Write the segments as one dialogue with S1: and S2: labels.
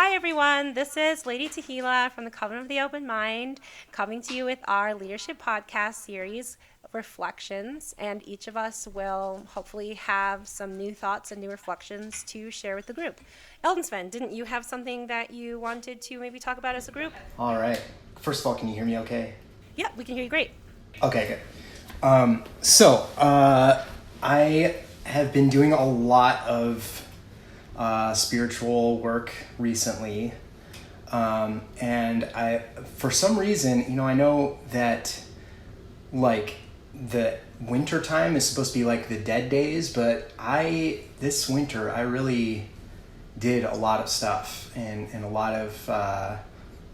S1: Hi everyone, this is Lady Tehila from the Coven of the Open Mind, coming to you with our leadership podcast series, Reflections, and each of us will hopefully have some new thoughts and new reflections to share with the group. Eldensvan, didn't you have something that you wanted to maybe talk about as a group?
S2: All right. First of all, can you hear me okay?
S1: Yeah, we can hear you great.
S2: Okay, good. I have been doing a lot of spiritual work recently. And for some reason, I know that like the winter time is supposed to be like the dead days, but this winter, I really did a lot of stuff and a lot of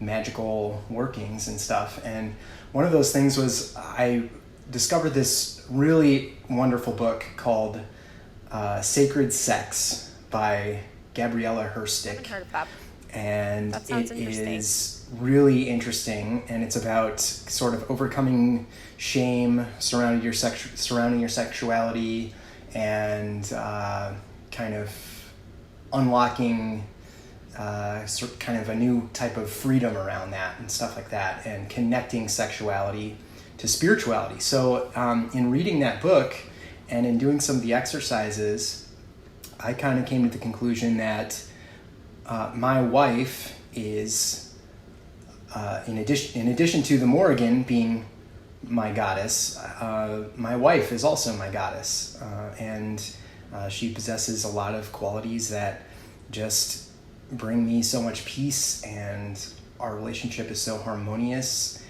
S2: magical workings and stuff. And one of those things was I discovered this really wonderful book called Sacred Sex by Gabriela Herstik.
S1: I haven't heard of that.
S2: And
S1: That sounds
S2: it
S1: interesting.
S2: is really interesting, and it's about sort of overcoming shame surrounding your sexuality and kind of unlocking kind of a new type of freedom around that and stuff like that, and connecting sexuality to spirituality. So in reading that book and in doing some of the exercises, I kind of came to the conclusion that my wife is, in addition to the Morrigan being my goddess, my wife is also my goddess, and she possesses a lot of qualities that just bring me so much peace, and our relationship is so harmonious,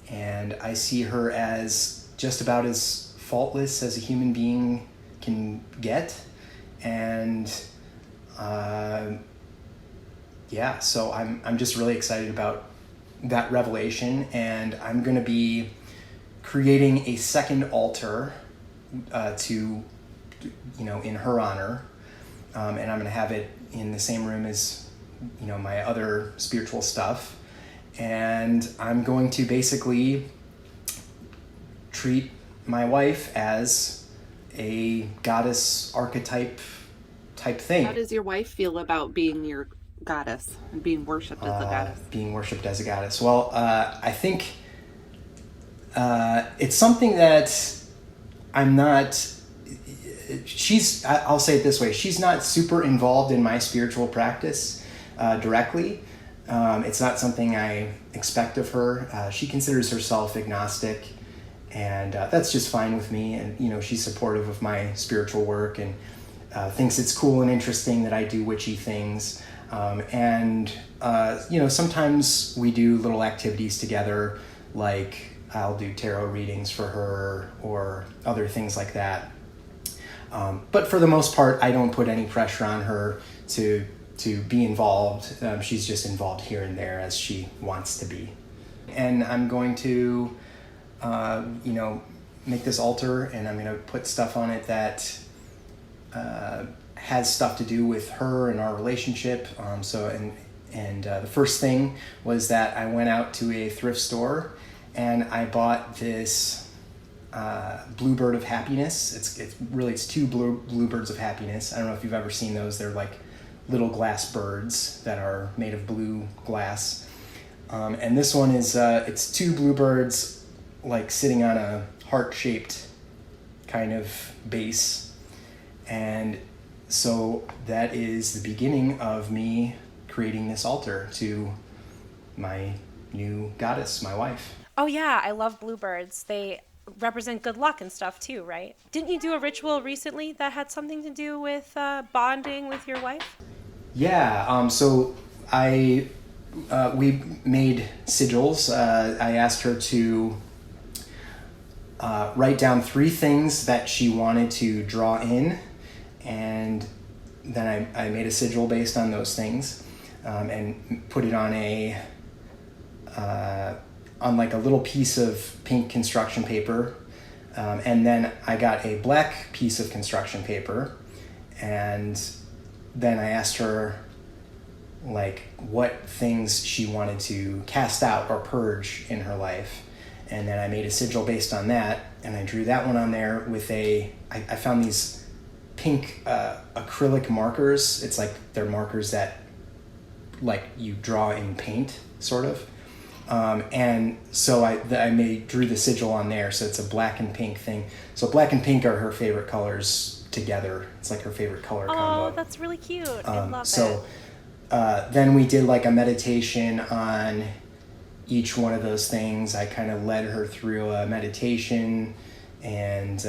S2: and I see her as just about as faultless as a human being can get. And so I'm just really excited about that revelation, and I'm going to be creating a second altar in her honor, and I'm going to have it in the same room as my other spiritual stuff, and I'm going to basically treat my wife as a goddess archetype type thing.
S3: How does your wife feel about being your goddess and being worshipped as a goddess?
S2: Being worshipped as a goddess. Well, I think it's something that I'm not... I'll say it this way. She's not super involved in my spiritual practice directly. It's not something I expect of her. She considers herself agnostic, and that's just fine with me. And, she's supportive of my spiritual work and thinks it's cool and interesting that I do witchy things. Sometimes we do little activities together, like I'll do tarot readings for her or other things like that. But for the most part, I don't put any pressure on her to be involved. She's just involved here and there as she wants to be. And I'm going to make this altar, and I'm going to put stuff on it that has stuff to do with her and our relationship. The first thing was that I went out to a thrift store and I bought this bluebird of happiness. It's two bluebirds of happiness. I don't know if you've ever seen those. They're like little glass birds that are made of blue glass. And this one is it's two bluebirds like sitting on a heart-shaped kind of base. And so that is the beginning of me creating this altar to my new goddess, my wife.
S1: Oh yeah, I love bluebirds. They represent good luck and stuff too, right? Didn't you do a ritual recently that had something to do with bonding with your wife?
S2: Yeah, so we made sigils. I asked her to write down 3 things that she wanted to draw in, and then I made a sigil based on those things, and put it on on like a little piece of pink construction paper, and then I got a black piece of construction paper, and then I asked her like what things she wanted to cast out or purge in her life. And then I made a sigil based on that, and I drew that one on there with I found these pink acrylic markers. It's like they're markers that like you draw in paint, sort of. And so I drew the sigil on there, so it's a black and pink thing. So black and pink are her favorite colors together. It's like her favorite color combo.
S1: Oh, that's really cute. I love
S2: So
S1: it.
S2: then we did like a meditation on each one of those things. I kind of led her through a meditation, and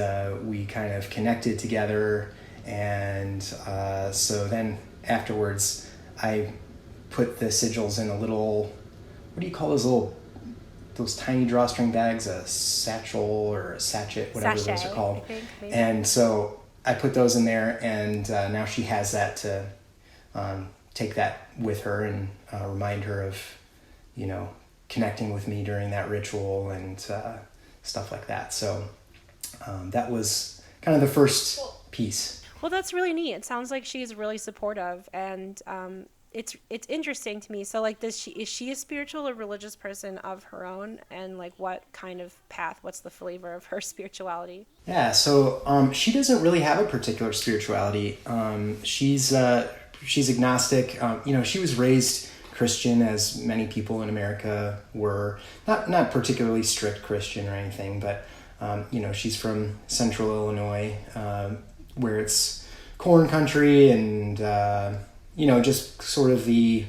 S2: we kind of connected together. And so then afterwards, I put the sigils in a little, what do you call those tiny drawstring bags? A satchel or a sachet, whatever
S1: Sachet,
S2: those are called.
S1: I think, maybe.
S2: And so I put those in there, and now she has that to take that with her and remind her of, connecting with me during that ritual and stuff like that. So that was kind of the first piece.
S1: Well, that's really neat. It sounds like she's really supportive, and it's interesting to me. So, like, is she a spiritual or religious person of her own, and like, what kind of path? What's the flavor of her spirituality?
S2: Yeah, so she doesn't really have a particular spirituality. She's agnostic. She was raised Christian, as many people in America were. Not particularly strict Christian or anything, but she's from Central Illinois, where it's corn country, and just sort of the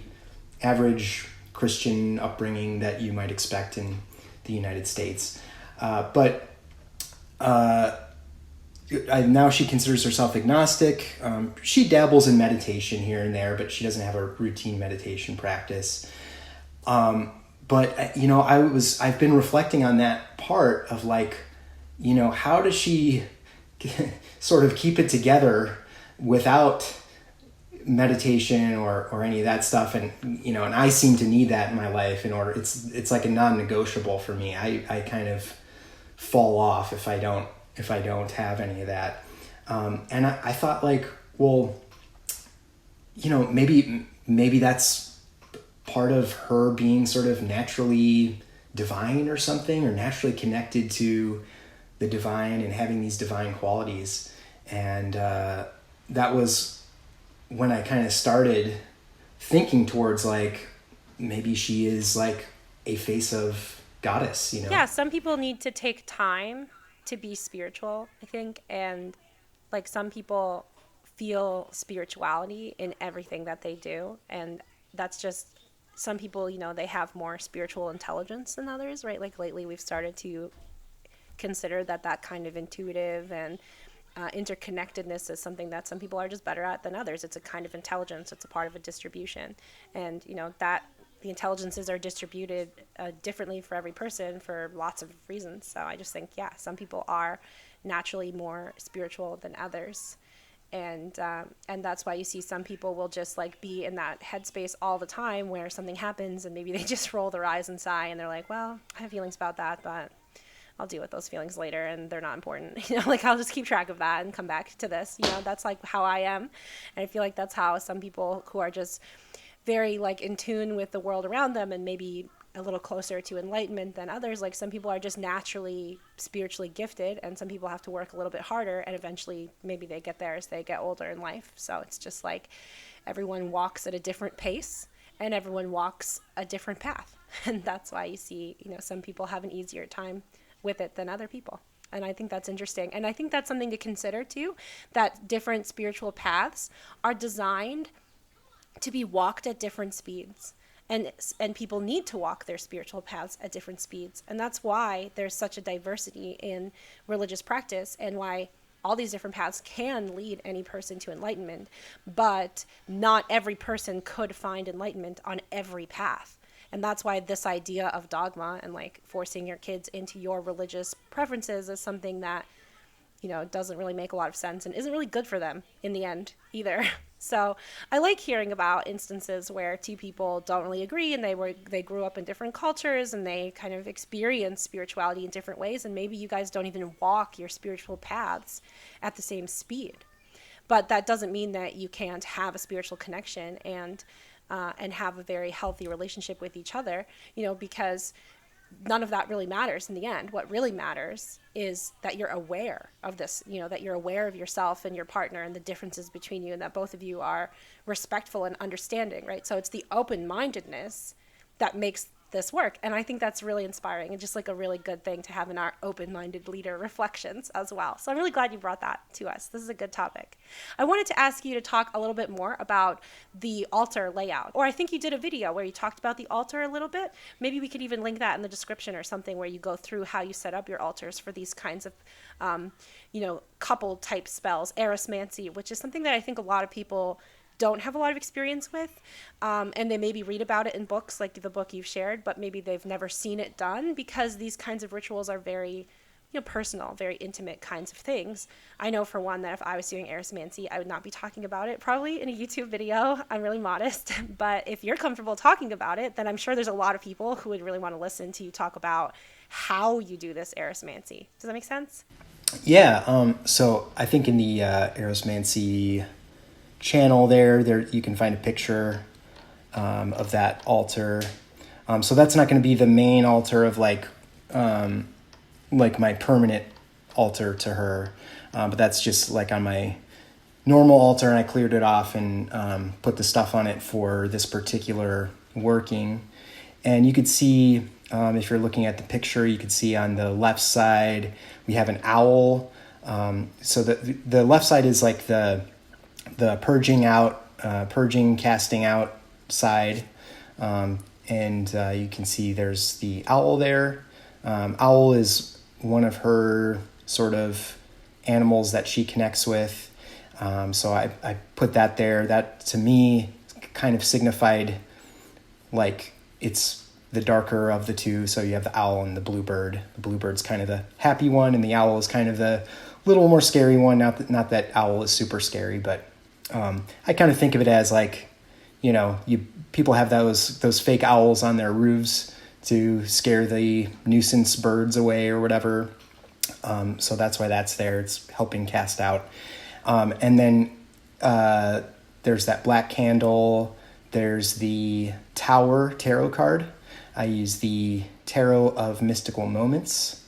S2: average Christian upbringing that you might expect in the United States. But now she considers herself agnostic. She dabbles in meditation here and there, but she doesn't have a routine meditation practice. But I've been reflecting on that part of like, how does she sort of keep it together without meditation or any of that stuff? And and I seem to need that in my life in order. It's like a non-negotiable for me. I kind of fall off if I don't have any of that. And I thought like, well, maybe that's part of her being sort of naturally divine or something, or naturally connected to the divine and having these divine qualities. And that was when I kind of started thinking towards like, maybe she is like a face of goddess,
S1: Yeah, some people need to take time to be spiritual, I think, and like some people feel spirituality in everything that they do, and that's just some people, they have more spiritual intelligence than others, right? Like lately we've started to consider that kind of intuitive and interconnectedness is something that some people are just better at than others. It's a kind of intelligence. It's a part of a distribution, and that the intelligences are distributed differently for every person for lots of reasons. So I just think, yeah, some people are naturally more spiritual than others, and that's why you see some people will just like be in that headspace all the time where something happens and maybe they just roll their eyes and sigh and they're like, well, I have feelings about that, but I'll deal with those feelings later, and they're not important. Like I'll just keep track of that and come back to this. That's like how I am, and I feel like that's how some people who are just very like in tune with the world around them and maybe a little closer to enlightenment than others. Like some people are just naturally spiritually gifted, and some people have to work a little bit harder, and eventually maybe they get there as they get older in life. So it's just like everyone walks at a different pace and everyone walks a different path. And that's why you see, some people have an easier time with it than other people. And I think that's interesting. And I think that's something to consider too, that different spiritual paths are designed to be walked at different speeds. And people need to walk their spiritual paths at different speeds. And that's why there's such a diversity in religious practice, and why all these different paths can lead any person to enlightenment. But not every person could find enlightenment on every path. And that's why this idea of dogma and like forcing your kids into your religious preferences is something that, doesn't really make a lot of sense and isn't really good for them in the end either. So I like hearing about instances where two people don't really agree, and they grew up in different cultures and they kind of experience spirituality in different ways. And maybe you guys don't even walk your spiritual paths at the same speed. But that doesn't mean that you can't have a spiritual connection and have a very healthy relationship with each other, because none of that really matters in the end. What really matters is that you're aware of this, that you're aware of yourself and your partner and the differences between you, and that both of you are respectful and understanding, right? So it's the open-mindedness that makes this work. And I think that's really inspiring and just like a really good thing to have in our open-minded leader reflections as well. So I'm really glad you brought that to us. This is a good topic. I wanted to ask you to talk a little bit more about the altar layout, or I think you did a video where you talked about the altar a little bit. Maybe we could even link that in the description or something, where you go through how you set up your altars for these kinds of couple type spells, Erosmancy, which is something that I think a lot of people don't have a lot of experience with, and they maybe read about it in books like the book you've shared, but maybe they've never seen it done, because these kinds of rituals are very personal, very intimate kinds of things. I know for one that if I was doing Erosmancy, I would not be talking about it probably in a YouTube video. I'm really modest, but if you're comfortable talking about it, then I'm sure there's a lot of people who would really want to listen to you talk about how you do this Erosmancy. Does that make sense?
S2: Yeah. So I think in the Erosmancy channel there you can find a picture of that altar. So that's not going to be the main altar of like my permanent altar to her, but that's just like on my normal altar, and I cleared it off and put the stuff on it for this particular working. And you could see, if you're looking at the picture, you could see on the left side we have an owl. So the left side is like the purging out, casting out side. And you can see there's the owl there. Owl is one of her sort of animals that she connects with. So I put that there. That to me kind of signified like it's the darker of the two. So you have the owl and the bluebird. The bluebird's kind of the happy one, and the owl is kind of the little more scary one. Not that owl is super scary, but I kind of think of it as like, people have those fake owls on their roofs to scare the nuisance birds away or whatever. So that's why that's there. It's helping cast out. And then there's that black candle. There's the Tower tarot card. I use the Tarot of Mystical Moments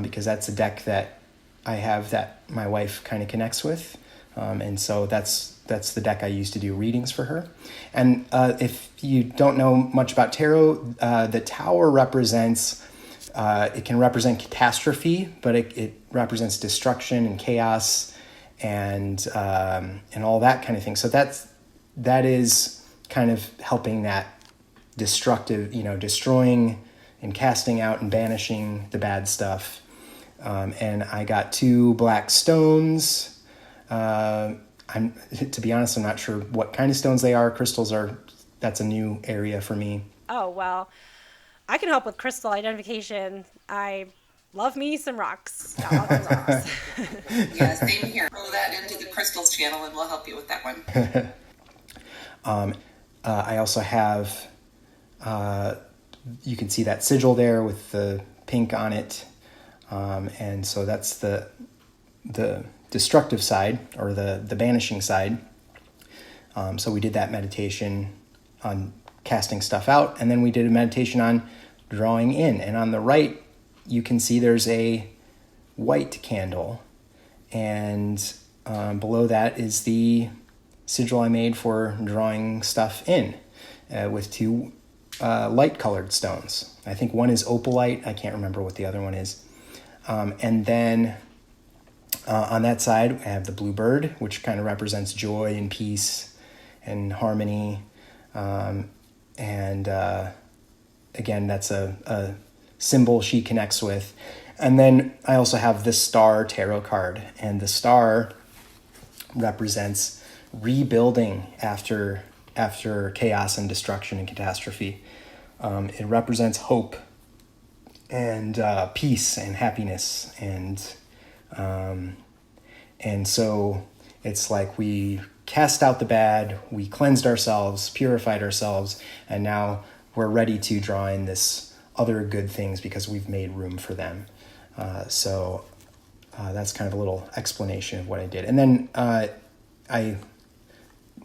S2: because that's a deck that I have that my wife kind of connects with. And so that's the deck I use to do readings for her. And if you don't know much about tarot, the Tower represents, it can represent catastrophe, but it represents destruction and chaos and all that kind of thing. So that is kind of helping that destructive, destroying and casting out and banishing the bad stuff. And I got 2 black stones. To be honest, I'm not sure what kind of stones they are. Crystals that's a new area for me.
S1: Oh, well, I can help with crystal identification. I love me some rocks. Yeah, love those rocks.
S3: Yeah, same here. Throw that into the crystals channel and we'll help you with that one.
S2: I also have, you can see that sigil there with the pink on it. And so that's the destructive side, or the banishing side. So we did that meditation on casting stuff out, and then we did a meditation on drawing in. And on the right, you can see there's a white candle, and below that is the sigil I made for drawing stuff in with 2 light-colored stones. I think one is opalite. I can't remember what the other one is. And then on that side, I have the bluebird, which kind of represents joy and peace and harmony. And again, that's a symbol she connects with. And then I also have the Star tarot card, and the star represents rebuilding after chaos and destruction and catastrophe. It represents hope and peace and happiness, and so it's like we cast out the bad, we cleansed ourselves, purified ourselves, and now we're ready to draw in this other good things because we've made room for them. So that's kind of a little explanation of what I did. And then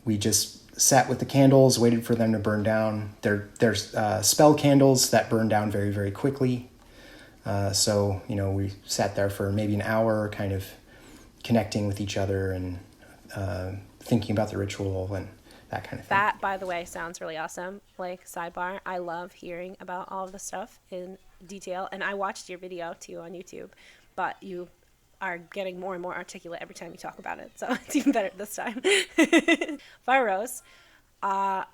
S2: we just sat with the candles, waited for them to burn down. There's spell candles that burn down very, very quickly. So, we sat there for maybe an hour, kind of connecting with each other and thinking about the ritual and that kind of thing.
S1: That, by the way, sounds really awesome. Like, sidebar, I love hearing about all of the stuff in detail. And I watched your video, too, on YouTube. But you are getting more and more articulate every time you talk about it. So it's even better this time. Fire Rose,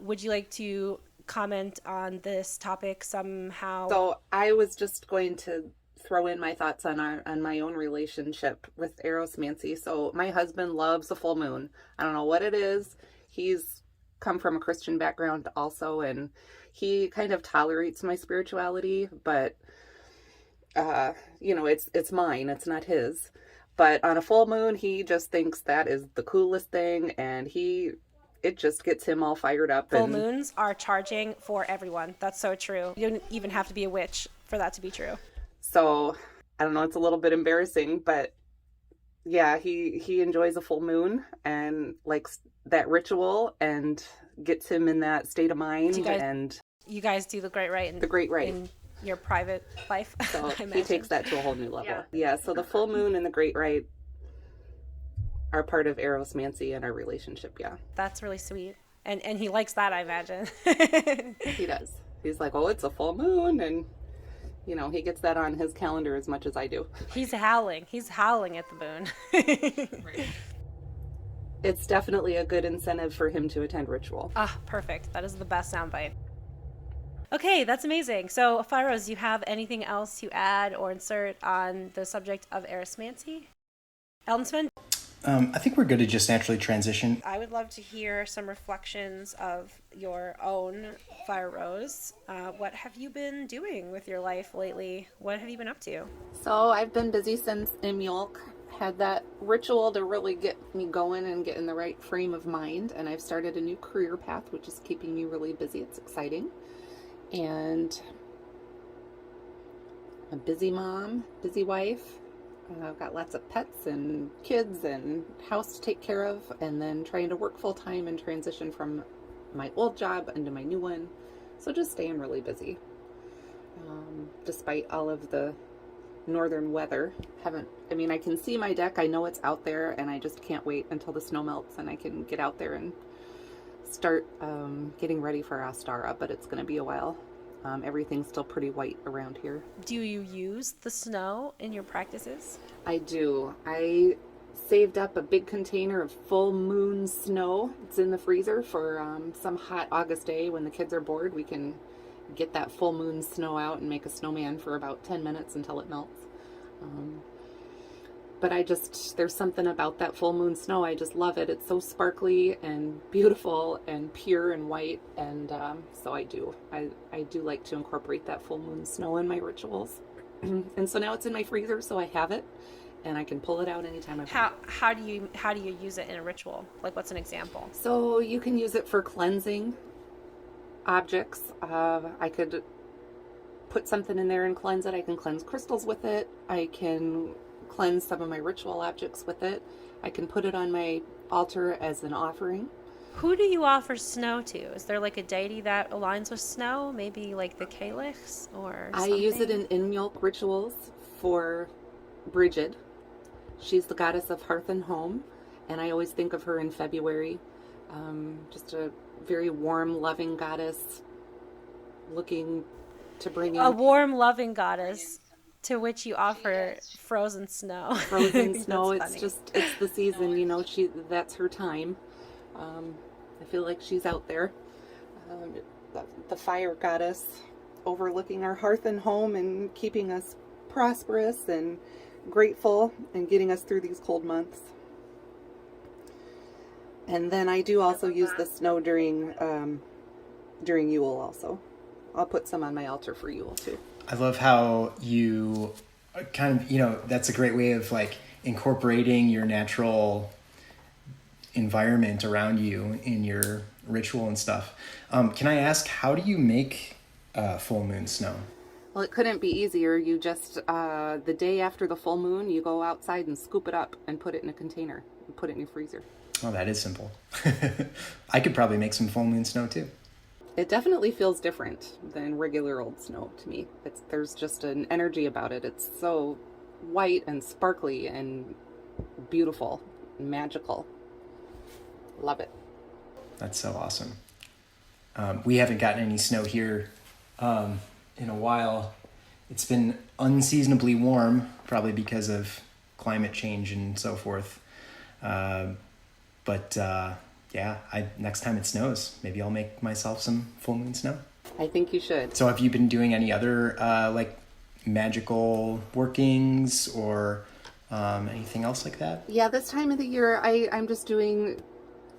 S1: would you like to comment on this topic somehow?
S3: So I was just going to throw in my thoughts on my own relationship with Erosmancy. So my husband loves a full moon. I don't know what it is. He's come from a Christian background also, and he kind of tolerates my spirituality, but it's mine, it's not his. But on a full moon, he just thinks that is the coolest thing, and it just gets him all fired up.
S1: Full moons are charging for everyone. That's so true. You don't even have to be a witch for that to be true.
S3: So I don't know, it's a little bit embarrassing, but yeah, he enjoys a full moon and likes that ritual and gets him in that state of mind.
S1: You guys do the great rite in your private life.
S3: So he takes that to a whole new level. Yeah, so the full moon and the great rite are part of Erosmancy and our relationship. Yeah,
S1: that's really sweet, and he likes that, I imagine.
S3: He does. He's like, oh, it's a full moon, and he gets that on his calendar as much as I do.
S1: He's howling at the moon.
S3: Right. It's definitely a good incentive for him to attend ritual.
S1: Ah, perfect. That is the best soundbite. Okay, that's amazing. So, Phyros, you have anything else to add or insert on the subject of Erosmancy? Eldensvan?
S2: I think we're good to just naturally transition.
S1: I would love to hear some reflections of your own Phyros. What have you been doing with your life lately? What have you been up to?
S3: So I've been busy since Imbolc. Had that ritual to really get me going and get in the right frame of mind. And I've started a new career path, which is keeping me really busy. It's exciting. And I'm a busy mom, busy wife. I've got lots of pets and kids and house to take care of, and then trying to work full time and transition from my old job into my new one. So just staying really busy. Despite all of the northern weather. I can see my deck. I know it's out there, and I just can't wait until the snow melts and I can get out there and start getting ready for Astara, but it's going to be a while. Everything's still pretty white around here.
S1: Do you use the snow in your practices?
S3: I do. I saved up a big container of full moon snow. It's in the freezer for some hot August day when the kids are bored. We can get that full moon snow out and make a snowman for about 10 minutes until it melts. But there's something about that full moon snow. I just love it. It's so sparkly and beautiful and pure and white. And so I do like to incorporate that full moon snow in my rituals. And so now it's in my freezer, so I have it and I can pull it out anytime I want.
S1: How do you use it in a ritual? Like, what's an example?
S3: So you can use it for cleansing objects. I could put something in there and cleanse it. I can cleanse crystals with it. I can cleanse some of my ritual objects with it. I can put it on my altar as an offering.
S1: Who do you offer snow to? Is there like a deity that aligns with snow? Maybe like the Calyx or something?
S3: I use it in Imbolc rituals for Brigid. She's the goddess of hearth and home, and I always think of her in February. Just a very warm, loving goddess looking to bring in...
S1: A warm, loving goddess to which you offer frozen snow.
S3: Frozen snow. It's the season, that's her time. I feel like she's out there. The fire goddess overlooking our hearth and home and keeping us prosperous and grateful and getting us through these cold months. And then I do also use the snow during Yule also. I'll put some on my altar for Yule too.
S2: I love how you kind of, that's a great way of like incorporating your natural environment around you in your ritual and stuff. Can I ask, how do you make full moon snow?
S3: Well, it couldn't be easier. You just, the day after the full moon, you go outside and scoop it up and put it in a container and put it in your freezer.
S2: Oh, that is simple. I could probably make some full moon snow too.
S3: It definitely feels different than regular old snow to me. There's just an energy about it. It's so white and sparkly and beautiful, magical. Love it.
S2: That's so awesome. We haven't gotten any snow here in a while. It's been unseasonably warm, probably because of climate change and so forth. Yeah, next time it snows, maybe I'll make myself some full moon snow.
S3: I think you should.
S2: So have you been doing any other like magical workings or anything else like that?
S3: Yeah, this time of the year, I'm just doing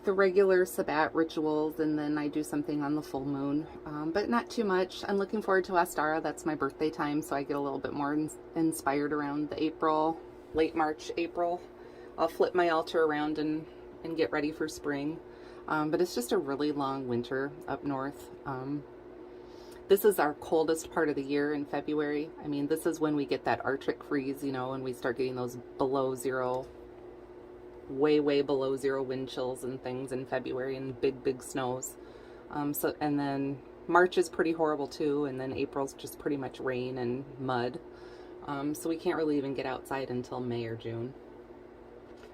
S3: the regular Sabbat rituals, and then I do something on the full moon, but not too much. I'm looking forward to Ostara. That's my birthday time, so I get a little bit more inspired around the late March, April. I'll flip my altar around and get ready for spring. But it's just a really long winter up north. This is our coldest part of the year in February. I mean, this is when we get that Arctic freeze, and we start getting those below zero, way below zero wind chills and things in February, and big snows. And then March is pretty horrible too, and then April's just pretty much rain and mud. So we can't really even get outside until May or June.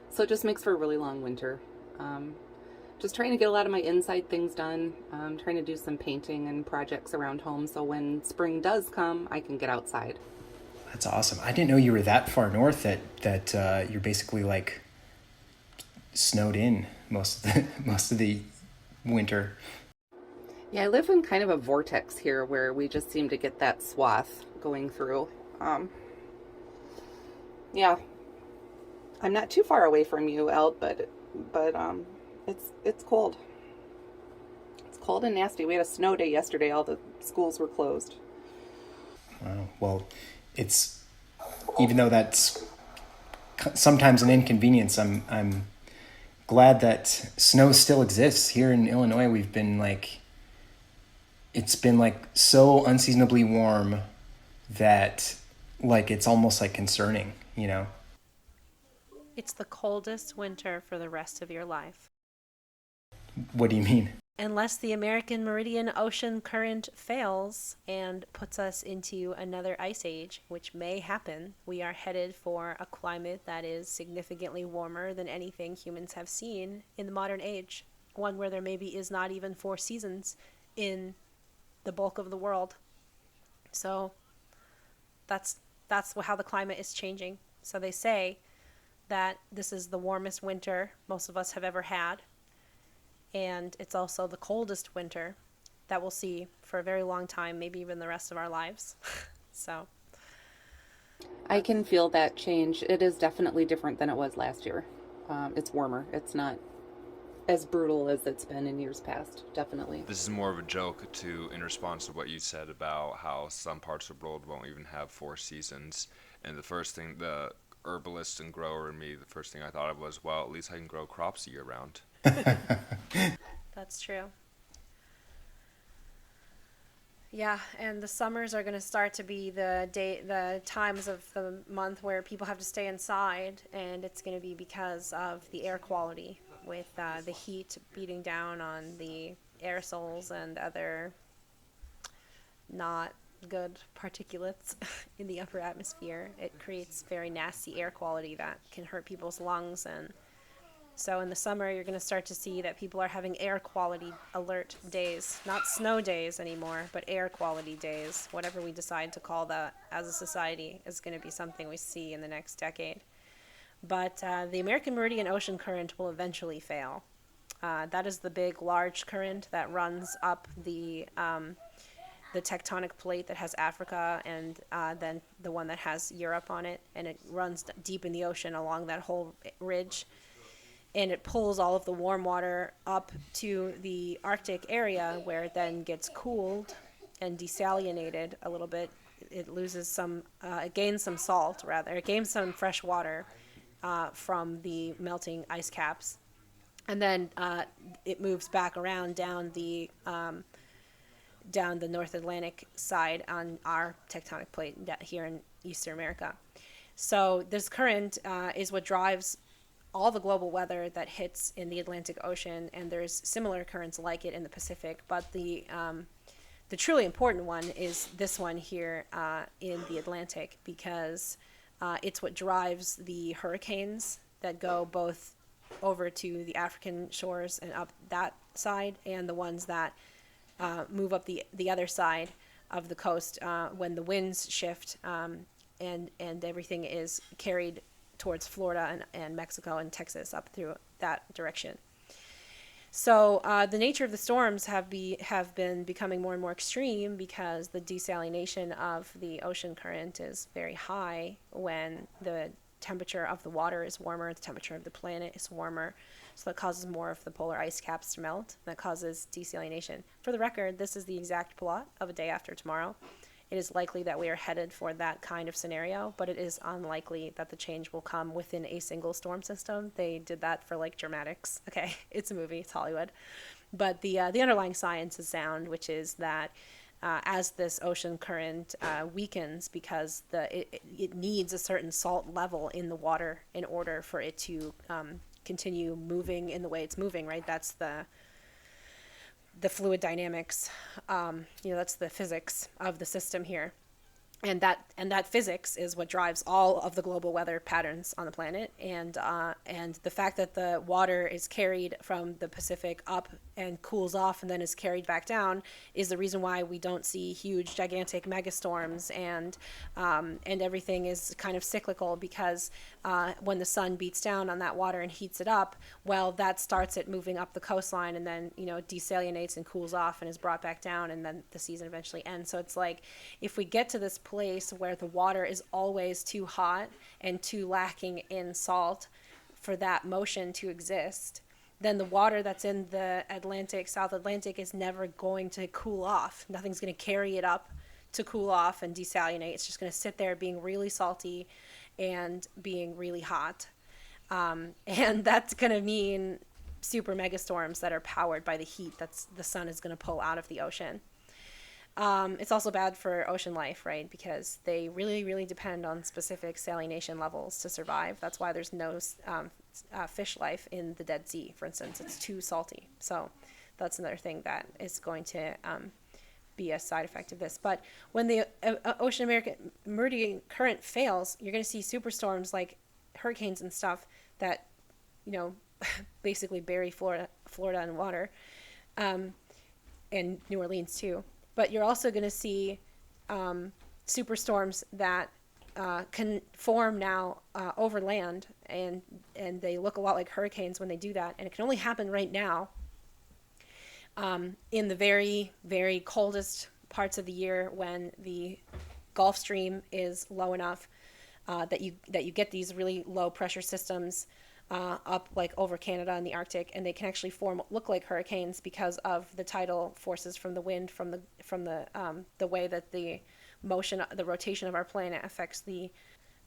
S3: So it just makes for a really long winter. Just trying to get a lot of my inside things done. Trying to do some painting and projects around home, so when spring does come, I can get outside.
S2: That's awesome. I didn't know you were that far north that you're basically like snowed in most of the winter.
S3: Yeah, I live in kind of a vortex here where we just seem to get that swath going through. Yeah, I'm not too far away from you, Eld, but it's cold. It's cold and nasty. We had a snow day yesterday. All the schools were closed.
S2: Wow. Well, it's, even though that's sometimes an inconvenience, I'm glad that snow still exists here in Illinois. We've been it's been so unseasonably warm that it's almost concerning,
S1: It's the coldest winter for the rest of your life.
S2: What do you mean?
S1: Unless the American Meridian Ocean Current fails and puts us into another ice age, which may happen, we are headed for a climate that is significantly warmer than anything humans have seen in the modern age. One where there maybe is not even 4 seasons in the bulk of the world. So that's how the climate is changing. So they say that this is the warmest winter most of us have ever had. And it's also the coldest winter that we'll see for a very long time, maybe even the rest of our lives. So
S3: I can feel that change. It is definitely different than it was last year. It's warmer. It's not as brutal as it's been in years past, definitely.
S4: This is more of a joke in response to what you said about how some parts of the world won't even have 4 seasons. And the first thing, the herbalist and grower in me, the first thing I thought of was, well, at least I can grow crops year round.
S1: that's true. Yeah, and the summers are going to start to be the times of the month where people have to stay inside, and it's going to be because of the air quality, with the heat beating down on the aerosols and other not good particulates in the upper atmosphere. It creates very nasty air quality that can hurt people's lungs, and so in the summer you're going to start to see that people are having air quality alert days, not snow days anymore, but air quality days. Whatever we decide to call that as a society is going to be something we see in the next decade. But the American Meridian Ocean Current will eventually fail. That is the big, large current that runs up the tectonic plate that has Africa, and then the one that has Europe on it, and it runs deep in the ocean along that whole ridge, and it pulls all of the warm water up to the Arctic area, where it then gets cooled and desalinated a little bit. It loses some, it gains some salt, rather. It gains some fresh water from the melting ice caps, and then it moves back around down the North Atlantic side on our tectonic plate here in Eastern America. So this current is what drives all the global weather that hits in the Atlantic Ocean, and there's similar currents like it in the Pacific, but the truly important one is this one here in the Atlantic, because it's what drives the hurricanes that go both over to the African shores and up that side, and the ones that move up the other side of the coast when the winds shift, and everything is carried towards Florida and Mexico and Texas up through that direction. So the nature of the storms have been becoming more and more extreme, because the desalination of the ocean current is very high when the temperature of the water is warmer, the temperature of the planet is warmer. So that causes more of the polar ice caps to melt. That causes desalination. For the record, this is the exact plot of A Day After Tomorrow. It is likely that we are headed for that kind of scenario, but it is unlikely that the change will come within a single storm system. They did that for like dramatics. Okay, it's a movie, it's Hollywood. But the underlying science is sound, which is that as this ocean current weakens, because it needs a certain salt level in the water in order for it to continue moving in the way it's moving, right? That's the fluid dynamics, that's the physics of the system here. And that physics is what drives all of the global weather patterns on the planet. And the fact that the water is carried from the Pacific up and cools off and then is carried back down is the reason why we don't see huge, gigantic megastorms, and everything is kind of cyclical, because when the sun beats down on that water and heats it up, well, that starts it moving up the coastline, and then desalinates and cools off and is brought back down, and then the season eventually ends. So it's like, if we get to this place where the water is always too hot and too lacking in salt for that motion to exist, then the water that's in the Atlantic, South Atlantic, is never going to cool off. Nothing's going to carry it up to cool off and desalinate. It's just going to sit there being really salty and being really hot. And that's going to mean super mega storms that are powered by the heat that's the sun is going to pull out of the ocean. It's also bad for ocean life, right? Because they really, really depend on specific salination levels to survive. That's why there's no fish life in the Dead Sea, for instance. It's too salty. So that's another thing that is going to be a side effect of this. But when the ocean meridian current fails, you're going to see superstorms like hurricanes and stuff that, basically bury Florida in water, and New Orleans too. But you're also going to see superstorms that can form now over land, and they look a lot like hurricanes when they do that. And it can only happen right now in the very, very coldest parts of the year, when the Gulf Stream is low enough that you get these really low pressure systems up like over Canada and the Arctic, and they can actually look like hurricanes because of the tidal forces from the wind, from the way that the rotation of our planet affects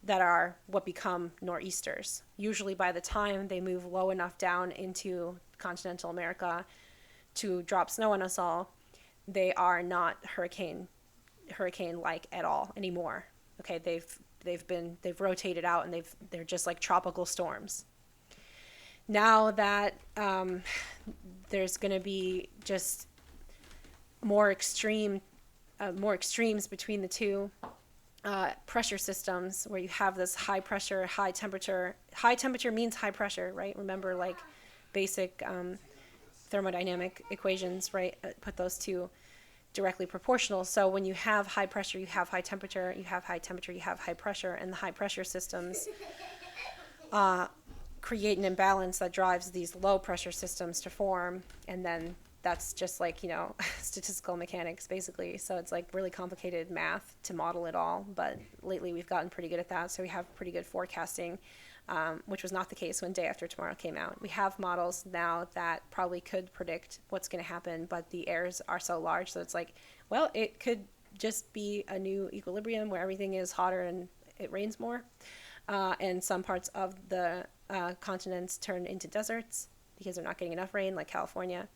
S1: that are what become nor'easters. Usually by the time they move low enough down into continental America to drop snow on us all, they are not hurricane-like at all anymore. Okay, they've rotated out, and they're just like tropical storms. Now that there's going to be just more extremes between the two pressure systems, where you have this high pressure, high temperature. High temperature means high pressure, right? Remember, like, basic thermodynamic equations, right? Put those two directly proportional. So when you have high pressure, you have high temperature. You have high temperature, you have high pressure. And the high pressure systems create an imbalance that drives these low pressure systems to form, and then that's just like statistical mechanics basically. So it's like really complicated math to model it all, but lately we've gotten pretty good at that, so we have pretty good forecasting, which was not the case when Day After Tomorrow came out. We have models now that probably could predict what's going to happen, but the errors are so large, so it's like, well, it could just be a new equilibrium where everything is hotter and it rains more, and some parts of the continents turn into deserts because they're not getting enough rain, like California.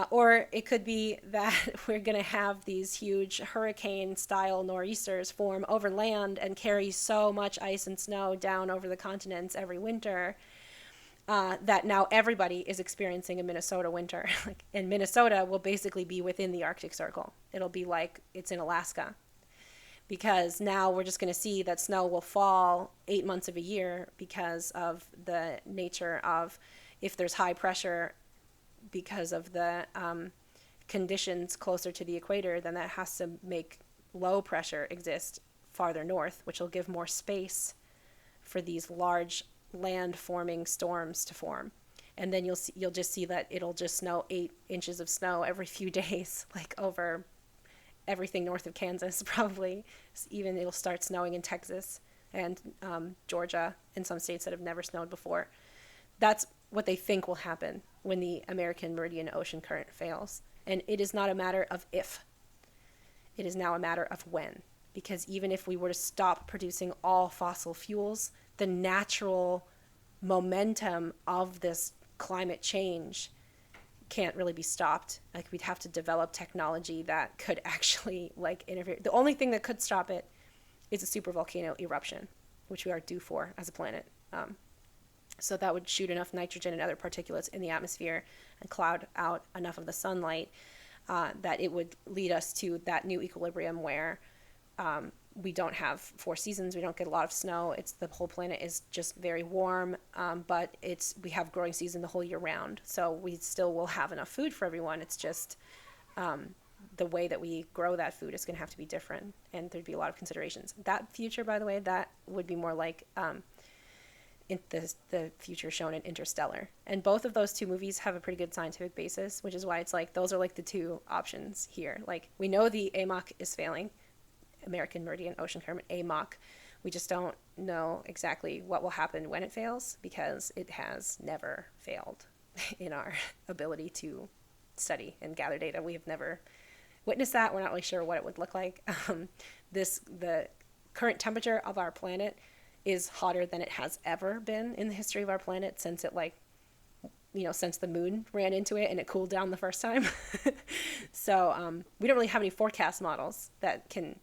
S1: Or it could be that we're going to have these huge hurricane-style nor'easters form over land and carry so much ice and snow down over the continents every winter, that now everybody is experiencing a Minnesota winter. And Minnesota will basically be within the Arctic Circle. It'll be like it's in Alaska. Because now we're just going to see that snow will fall 8 months of a year because of the nature of, if there's high pressure because of the conditions closer to the equator, then that has to make low pressure exist farther north, which will give more space for these large land forming storms to form. And then you'll just see that it'll just snow 8 inches of snow every few days, like over everything north of Kansas, probably. Even it'll start snowing in Texas and Georgia and some states that have never snowed before. That's what they think will happen when the American Meridian ocean current fails. And it is not a matter of if. It is now a matter of when. Because even if we were to stop producing all fossil fuels, the natural momentum of this climate change can't really be stopped. Like, we'd have to develop technology that could actually like interfere. The only thing that could stop it is a supervolcano eruption, which we are due for as a planet. So that would shoot enough nitrogen and other particulates in the atmosphere and cloud out enough of the sunlight that it would lead us to that new equilibrium where we don't have 4 seasons, we don't get a lot of snow. It's the whole planet is just very warm, but we have growing season the whole year round. So we still will have enough food for everyone. It's just the way that we grow that food is going to have to be different, and there'd be a lot of considerations. That future, by the way, that would be more like in the future shown in Interstellar. And both of those 2 movies have a pretty good scientific basis, which is why it's like those are like the 2 options here. Like, we know the AMOC is failing, American Meridian Ocean Current, AMOC. We just don't know exactly what will happen when it fails, because it has never failed in our ability to study and gather data. We have never witnessed that. We're not really sure what it would look like. The current temperature of our planet is hotter than it has ever been in the history of our planet since since the moon ran into it and it cooled down the first time. So we don't really have any forecast models that can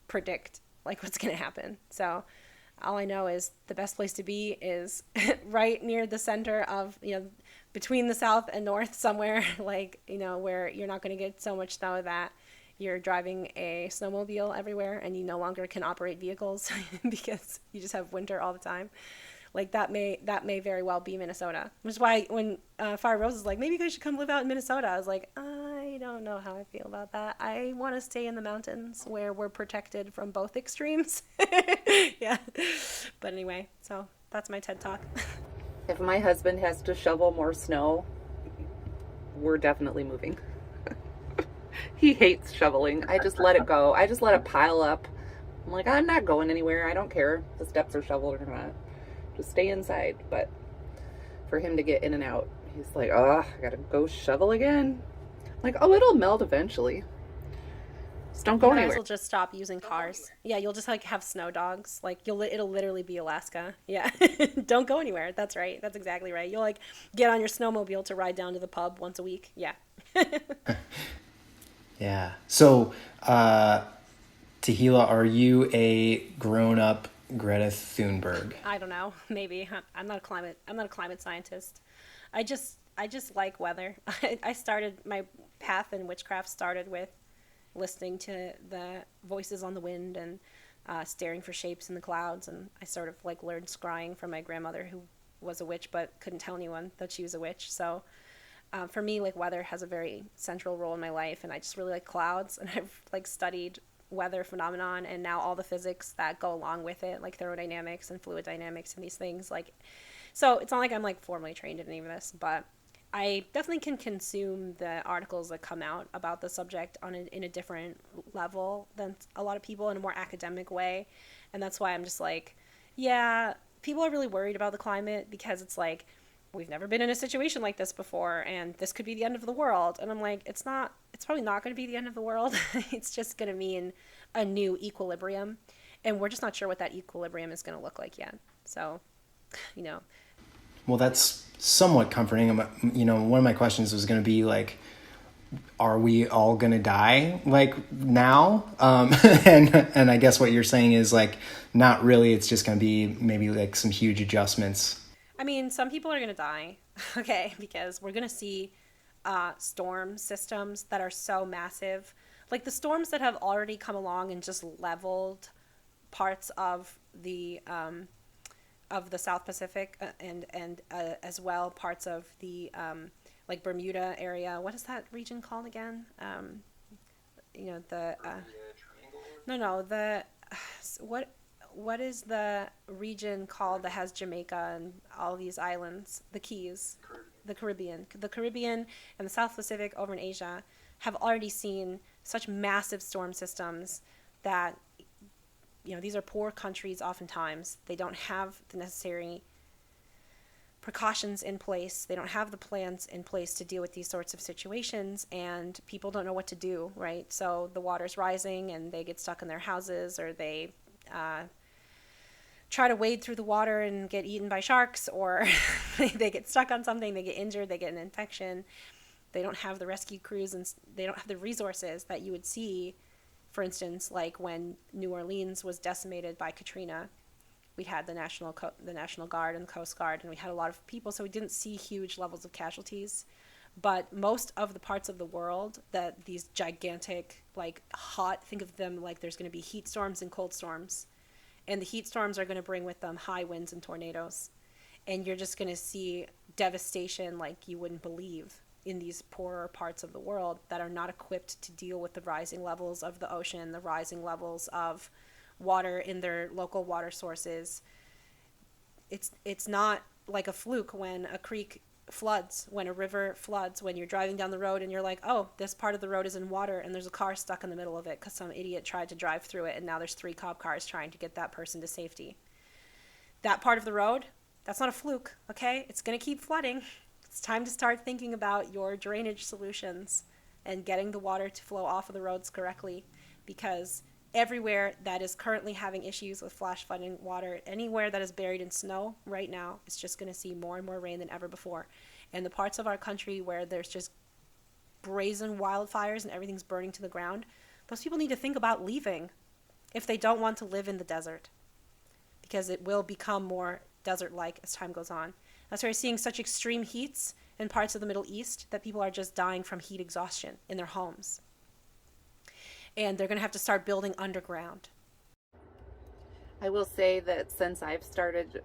S1: predict like what's going to happen. So all I know is the best place to be is right near the center of, between the south and north somewhere, like, where you're not going to get so much snow that you're driving a snowmobile everywhere and you no longer can operate vehicles because you just have winter all the time. Like, that may very well be Minnesota, which is why when Fire Rose is like, maybe you guys should come live out in Minnesota, I was like, I don't know how I feel about that. I want to stay in the mountains where we're protected from both extremes. Yeah. But anyway, so that's my TED Talk.
S3: If my husband has to shovel more snow, we're definitely moving. He hates shoveling. I just let it go. I just let it pile up. I'm like, I'm not going anywhere. I don't care if the steps are shoveled or not. Just stay inside. But for him to get in and out, he's like, oh, I gotta go shovel again. I'm like, oh, it'll melt eventually. Just don't go anywhere.
S1: We'll just stop using cars. Yeah, you'll just like have snow dogs. Like, it'll literally be Alaska. Yeah. Don't go anywhere. That's right. That's exactly right. You'll like get on your snowmobile to ride down to the pub once a week. Yeah.
S2: Yeah. So, Tehila, are you a grown-up Greta Thunberg?
S1: I don't know. Maybe. I'm not a climate scientist. I just like weather. I started my path in witchcraft started with listening to the voices on the wind and staring for shapes in the clouds, and I sort of like learned scrying from my grandmother, who was a witch but couldn't tell anyone that she was a witch. So for me, like, weather has a very central role in my life, and I just really like clouds, and I've like studied weather phenomenon and now all the physics that go along with it, like thermodynamics and fluid dynamics and these things. Like, so it's not like I'm like formally trained in any of this, but I definitely can consume the articles that come out about the subject in a different level than a lot of people, in a more academic way. And that's why I'm just like, yeah, people are really worried about the climate because it's like, we've never been in a situation like this before, and this could be the end of the world. And I'm like, it's probably not going to be the end of the world. It's just going to mean a new equilibrium. And we're just not sure what that equilibrium is going to look like yet. So,
S2: Well, that's somewhat comforting. One of my questions was going to be like, are we all going to die like now? And I guess what you're saying is like, not really. It's just going to be maybe like some huge adjustments.
S1: I mean, some people are going to die, okay, because we're going to see storm systems that are so massive. Like the storms that have already come along and just leveled parts of the South Pacific and as well parts of the like Bermuda area. What is that region called again? The no the what what is the region called that has Jamaica and all these islands, the Keys, the Caribbean and the South Pacific over in Asia have already seen such massive storm systems that these are poor countries. Oftentimes they don't have the necessary precautions in place. They don't have the plans in place to deal with these sorts of situations, and people don't know what to do, right? So the water's rising and they get stuck in their houses, or they try to wade through the water and get eaten by sharks, or they get stuck on something, they get injured, they get an infection. They don't have the rescue crews, and they don't have the resources that you would see, for instance, like when New Orleans was decimated by Katrina. We had the National Guard and the Coast Guard, and we had a lot of people, so we didn't see huge levels of casualties. But most of the parts of the world that these gigantic, like hot, think of them like there's going to be heat storms and cold storms. And the heat storms are going to bring with them high winds and tornadoes. And you're just going to see devastation like you wouldn't believe in these poorer parts of the world that are not equipped to deal with the rising levels of the ocean, the rising levels of water in their local water sources. It's not like a fluke when a creek floods, when a river floods, when you're driving down the road and you're like, oh, this part of the road is in water and there's a car stuck in the middle of it because some idiot tried to drive through it and now there's 3 cop cars trying to get that person to safety. That part of the road, that's not a fluke, okay? It's going to keep flooding. It's time to start thinking about your drainage solutions and getting the water to flow off of the roads correctly, because everywhere that is currently having issues with flash flooding water, anywhere that is buried in snow right now, is just going to see more and more rain than ever before. And the parts of our country where there's just brazen wildfires and everything's burning to the ground, those people need to think about leaving if they don't want to live in the desert, because it will become more desert-like as time goes on. That's why we're seeing such extreme heats in parts of the Middle East that people are just dying from heat exhaustion in their homes. And they're going to have to start building underground.
S3: I will say that since I've started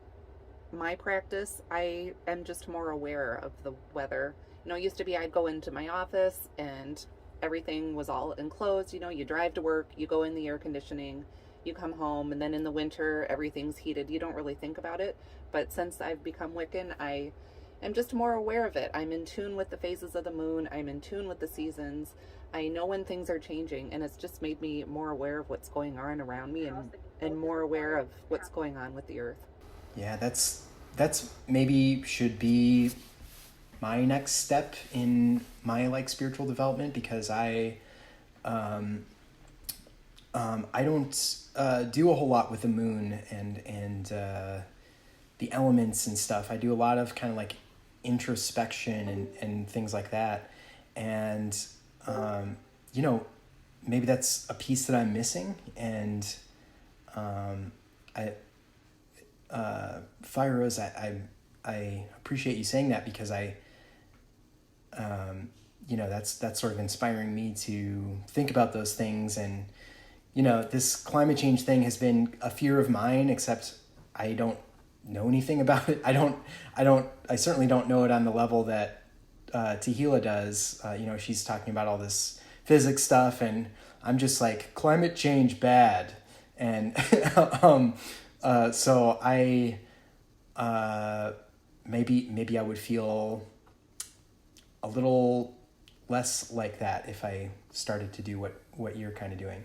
S3: my practice, I am just more aware of the weather. It used to be I'd go into my office and everything was all enclosed. You drive to work, you go in the air conditioning, you come home, and then in the winter, everything's heated. You don't really think about it. But since I've become Wiccan, I am just more aware of it. I'm in tune with the phases of the moon. I'm in tune with the seasons. I know when things are changing, and it's just made me more aware of what's going on around me and more aware of what's going on with the earth.
S2: Yeah, that's maybe should be my next step in my spiritual development, because I don't do a whole lot with the moon and the elements and stuff. I do a lot of kind of introspection and things like that. And, maybe that's a piece that I'm missing. And Fire Rose, I appreciate you saying that, because that's sort of inspiring me to think about those things. And, this climate change thing has been a fear of mine, except I don't know anything about it. I certainly don't know it on the level that Tehila does. She's talking about all this physics stuff, and I'm just like, climate change bad. And so I maybe I would feel a little less like that if I started to do what you're kind of doing.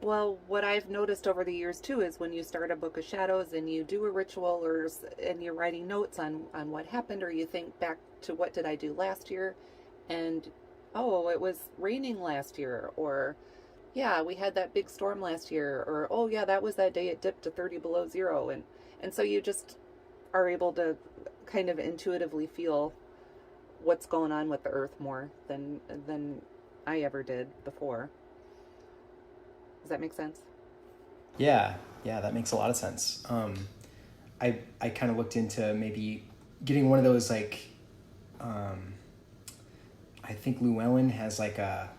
S3: Well, what I've noticed over the years too is when you start a book of shadows and you do a ritual, and you're writing notes on what happened, or you think back to what did I do last year, and oh, it was raining last year, or yeah, we had that big storm last year, or oh yeah, that was that day it dipped to 30 below zero, and so you just are able to kind of intuitively feel what's going on with the earth more than I ever did before. Does that make sense?
S2: Yeah, that makes a lot of sense. I kind of looked into maybe getting one of those, like, I think Llewellyn has like a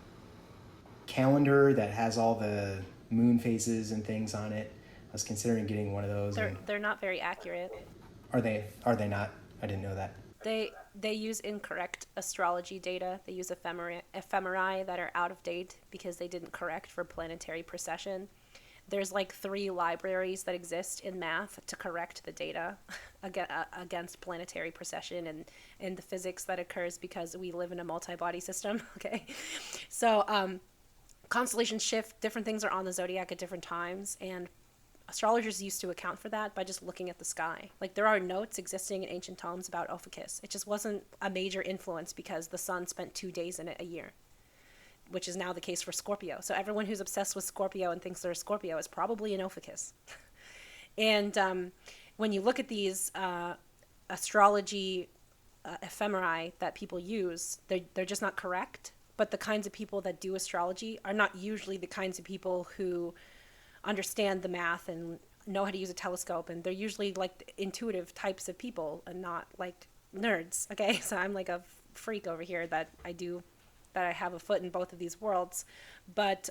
S2: calendar that has all the moon phases and things on it. I was considering getting one of those.
S1: They're not very accurate.
S2: Are they not? I didn't know that.
S1: They use incorrect astrology data. They use ephemerae that are out of date because they didn't correct for planetary precession. There's like 3 libraries that exist in math to correct the data against planetary precession and the physics that occurs because we live in a multi-body system. Okay, so constellations shift. Different things are on the zodiac at different times, and astrologers used to account for that by just looking at the sky. Like, there are notes existing in ancient tomes about Ophiuchus. It just wasn't a major influence because the sun spent 2 days in it a year, which is now the case for Scorpio. So everyone who's obsessed with Scorpio and thinks they're a Scorpio is probably an Ophiuchus. And when you look at these astrology ephemerae that people use, they're just not correct. But the kinds of people that do astrology are not usually the kinds of people who understand the math and know how to use a telescope, and they're usually like intuitive types of people and not like nerds. Okay, so I'm like a freak over here that I have a foot in both of these worlds, but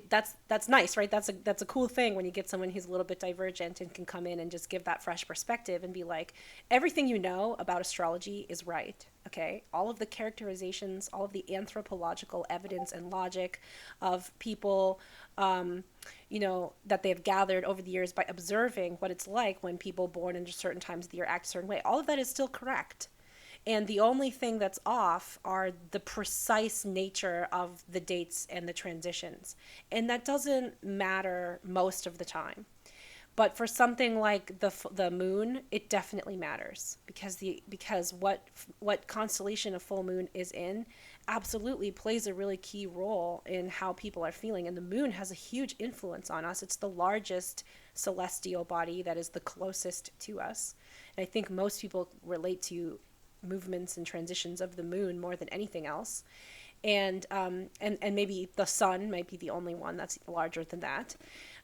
S1: that's nice, right? That's a cool thing when you get someone who's a little bit divergent and can come in and just give that fresh perspective and be like, everything you know about astrology is right. Okay, all of the characterizations, all of the anthropological evidence and logic of people, that they've gathered over the years by observing what it's like when people born into certain times of the year act a certain way. All of that is still correct. And the only thing that's off are the precise nature of the dates and the transitions. And that doesn't matter most of the time. But for something like the moon, it definitely matters because what constellation a full moon is in absolutely plays a really key role in how people are feeling. And the moon has a huge influence on us. It's the largest celestial body that is the closest to us. And I think most people relate to movements and transitions of the moon more than anything else. And maybe the sun might be the only one that's larger than that.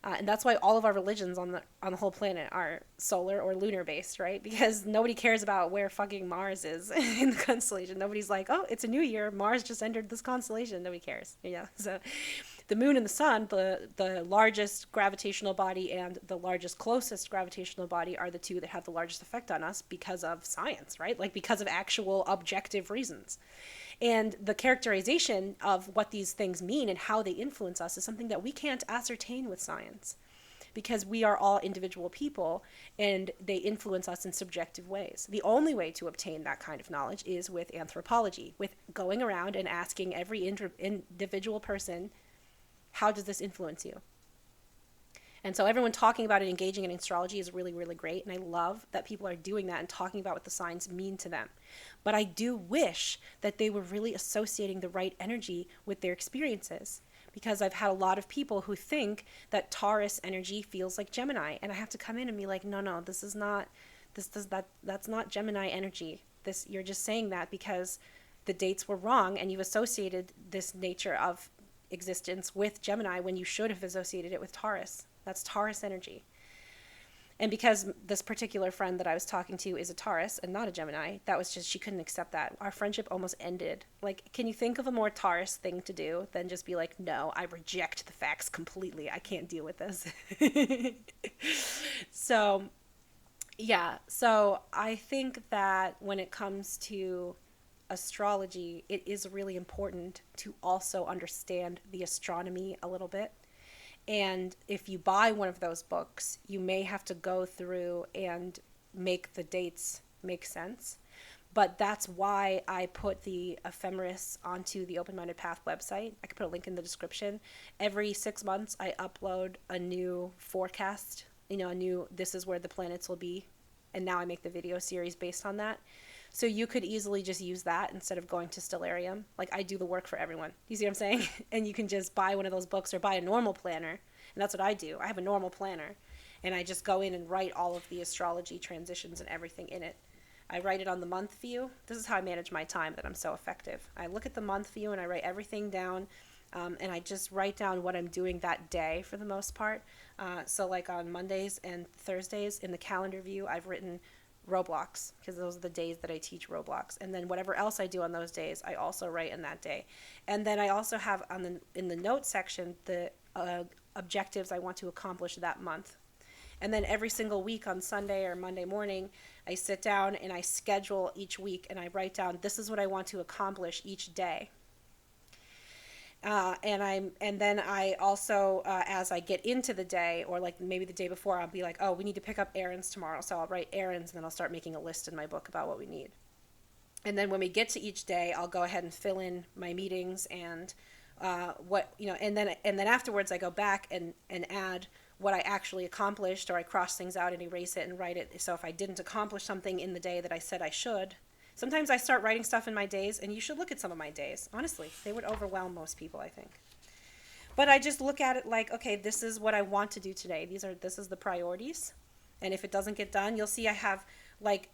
S1: And that's why all of our religions on the whole planet are solar or lunar based, right? Because nobody cares about where fucking Mars is in the constellation. Nobody's like, oh, it's a new year, Mars just entered this constellation. Nobody cares. Yeah. So the moon and the sun, the largest gravitational body and the largest closest gravitational body, are the two that have the largest effect on us because of science, right? Like, because of actual objective reasons. And the characterization of what these things mean and how they influence us is something that we can't ascertain with science, because we are all individual people and they influence us in subjective ways. The only way to obtain that kind of knowledge is with anthropology, with going around and asking every individual person, how does this influence you? And so everyone talking about it, engaging in astrology, is really, really great. And I love that people are doing that and talking about what the signs mean to them. But I do wish that they were really associating the right energy with their experiences, because I've had a lot of people who think that Taurus energy feels like Gemini. And I have to come in and be like, no, that's not Gemini energy. You're just saying that because the dates were wrong and you associated this nature of existence with Gemini when you should have associated it with Taurus. That's Taurus energy. And because this particular friend that I was talking to is a Taurus and not a Gemini, that was just, she couldn't accept that. Our friendship almost ended. Like, can you think of a more Taurus thing to do than just be like, no, I reject the facts completely. I can't deal with this. So, yeah. So I think that when it comes to astrology, it is really important to also understand the astronomy a little bit. And if you buy one of those books, you may have to go through and make the dates make sense. But that's why I put the ephemeris onto the Open Minded Path website. I could put a link in the description. Every 6 months, I upload a new forecast, this is where the planets will be. And now I make the video series based on that. So you could easily just use that instead of going to Stellarium. Like, I do the work for everyone. You see what I'm saying? And you can just buy one of those books or buy a normal planner. And that's what I do. I have a normal planner. And I just go in and write all of the astrology transitions and everything in it. I write it on the month view. This is how I manage my time, that I'm so effective. I look at the month view and I write everything down And I just write down what I'm doing that day for the most part. So like on Mondays and Thursdays in the calendar view, I've written Roblox, because those are the days that I teach Roblox. And then whatever else I do on those days, I also write in that day. And then I also have in the notes section the objectives I want to accomplish that month. And then every single week on Sunday or Monday morning, I sit down and I schedule each week, and I write down, this is what I want to accomplish each day. And then I also, as I get into the day, or like maybe the day before, I'll be like, oh, we need to pick up errands tomorrow. So I'll write errands, and then I'll start making a list in my book about what we need. And then when we get to each day, I'll go ahead and fill in my meetings and and then afterwards I go back and add what I actually accomplished, or I cross things out and erase it and write it. So if I didn't accomplish something in the day that I said I should, sometimes I start writing stuff in my days, and you should look at some of my days. Honestly, they would overwhelm most people, I think. But I just look at it like, okay, this is what I want to do today. This is the priorities. And if it doesn't get done, you'll see I have like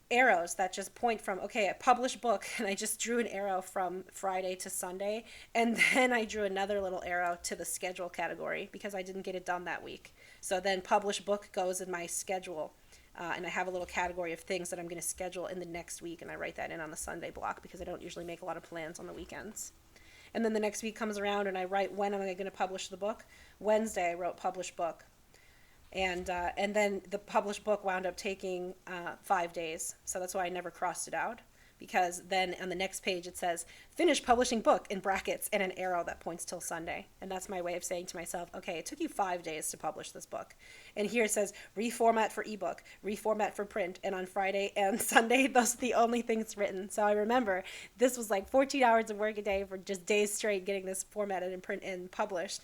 S1: arrows that just point from, okay, a published book, and I just drew an arrow from Friday to Sunday, and then I drew another little arrow to the schedule category because I didn't get it done that week. So then published book goes in my schedule, and I have a little category of things that I'm going to schedule in the next week, and I write that in on the Sunday block because I don't usually make a lot of plans on the weekends. And then the next week comes around, and I write, when am I going to publish the book? Wednesday I wrote published book. And then the published book wound up taking 5 days. So that's why I never crossed it out, because then on the next page it says, finish publishing book in brackets and an arrow that points till Sunday. And that's my way of saying to myself, okay, it took you 5 days to publish this book. And here it says, reformat for ebook, reformat for print. And on Friday and Sunday, those are the only things written. So I remember this was like 14 hours of work a day for just days straight getting this formatted and print and published.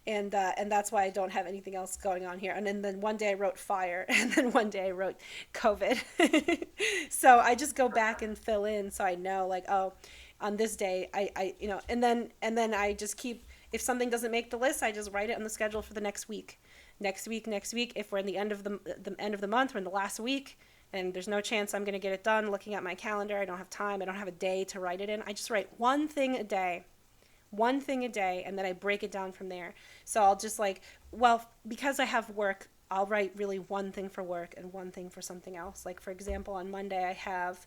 S1: And that's why I don't have anything else going on here. And then one day I wrote fire, and then one day I wrote COVID. So I just go back and fill in, so I know, like, oh, on this day and then I just keep, if something doesn't make the list, I just write it on the schedule for the next week. Next week. If we're in the end of the month, we're in the last week, and there's no chance I'm going to get it done. Looking at my calendar, I don't have time. I don't have a day to write it in. I just write one thing a day, and then I break it down from there. So I'll just because I have work, I'll write really one thing for work and one thing for something else. Like, for example, on Monday I have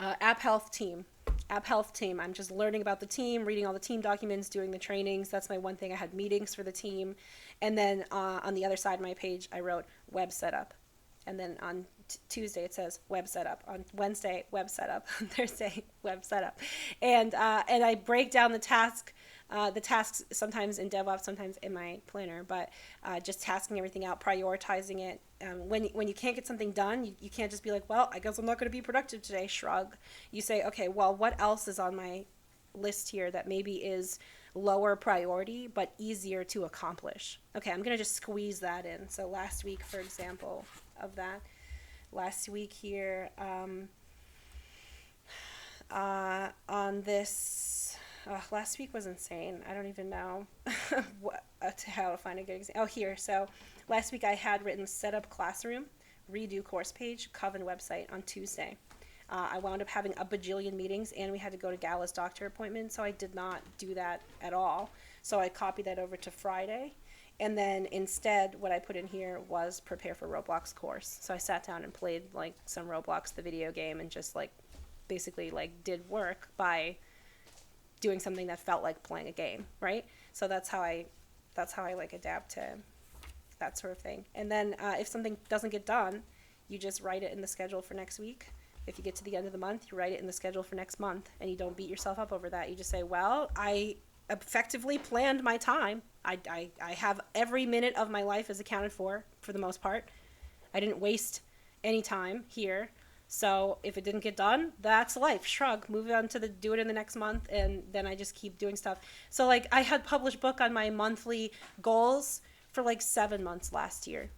S1: app health team. I'm just learning about the team, reading all the team documents, doing the trainings. That's my one thing. I had meetings for the team. And then on the other side of my page, I wrote web setup. And then on Tuesday it says web setup. On Wednesday, web setup. On Thursday, web setup. And I break down the tasks sometimes in DevOps, sometimes in my planner, but just tasking everything out, prioritizing it. When you can't get something done, you can't just be like, well, I guess I'm not going to be productive today, shrug. You say, okay, well, what else is on my list here that maybe is lower priority but easier to accomplish? Okay, I'm going to just squeeze that in. So last week, for example, of that. Last week here, on this, last week was insane. I don't even know how to find a good example. Oh, here. So last week I had written set up classroom, redo course page, Coven website on Tuesday. I wound up having a bajillion meetings, and we had to go to Gala's doctor appointment, so I did not do that at all. So I copied that over to Friday. And then instead, what I put in here was prepare for Roblox course. So I sat down and played like some Roblox, the video game, and just like basically like did work by doing something that felt like playing a game, right? So that's how I like adapt to that sort of thing. And then if something doesn't get done, you just write it in the schedule for next week. If you get to the end of the month, you write it in the schedule for next month, and you don't beat yourself up over that. You just say, well, I effectively planned my time. I have every minute of my life is accounted for the most part. I didn't waste any time here. So if it didn't get done, that's life. Shrug, move on to do it in the next month, and then I just keep doing stuff. So like I had published book on my monthly goals for like 7 months last year.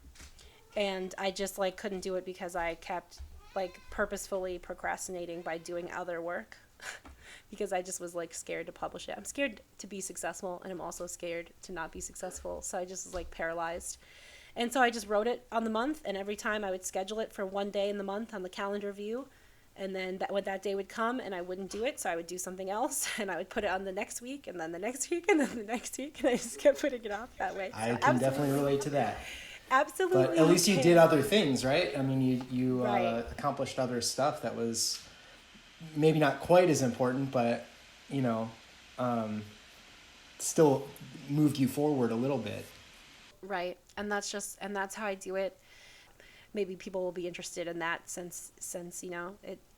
S1: And I just like couldn't do it because I kept like purposefully procrastinating by doing other work. Because I just was like scared to publish it. I'm scared to be successful, and I'm also scared to not be successful. So I just was like paralyzed. And so I just wrote it on the month, and every time I would schedule it for one day in the month on the calendar view, And then when that day would come and I wouldn't do it, so I would do something else, and I would put it on the next week, and then the next week, and then the next week, and I just kept putting it off that way.
S2: I can definitely relate to that.
S1: Absolutely.
S2: But at least you did other things, right? I mean, you
S1: Right.
S2: accomplished other stuff that was maybe not quite as important, but, you know, still moved you forward a little bit.
S1: Right. And that's how I do it. Maybe people will be interested in that since you know,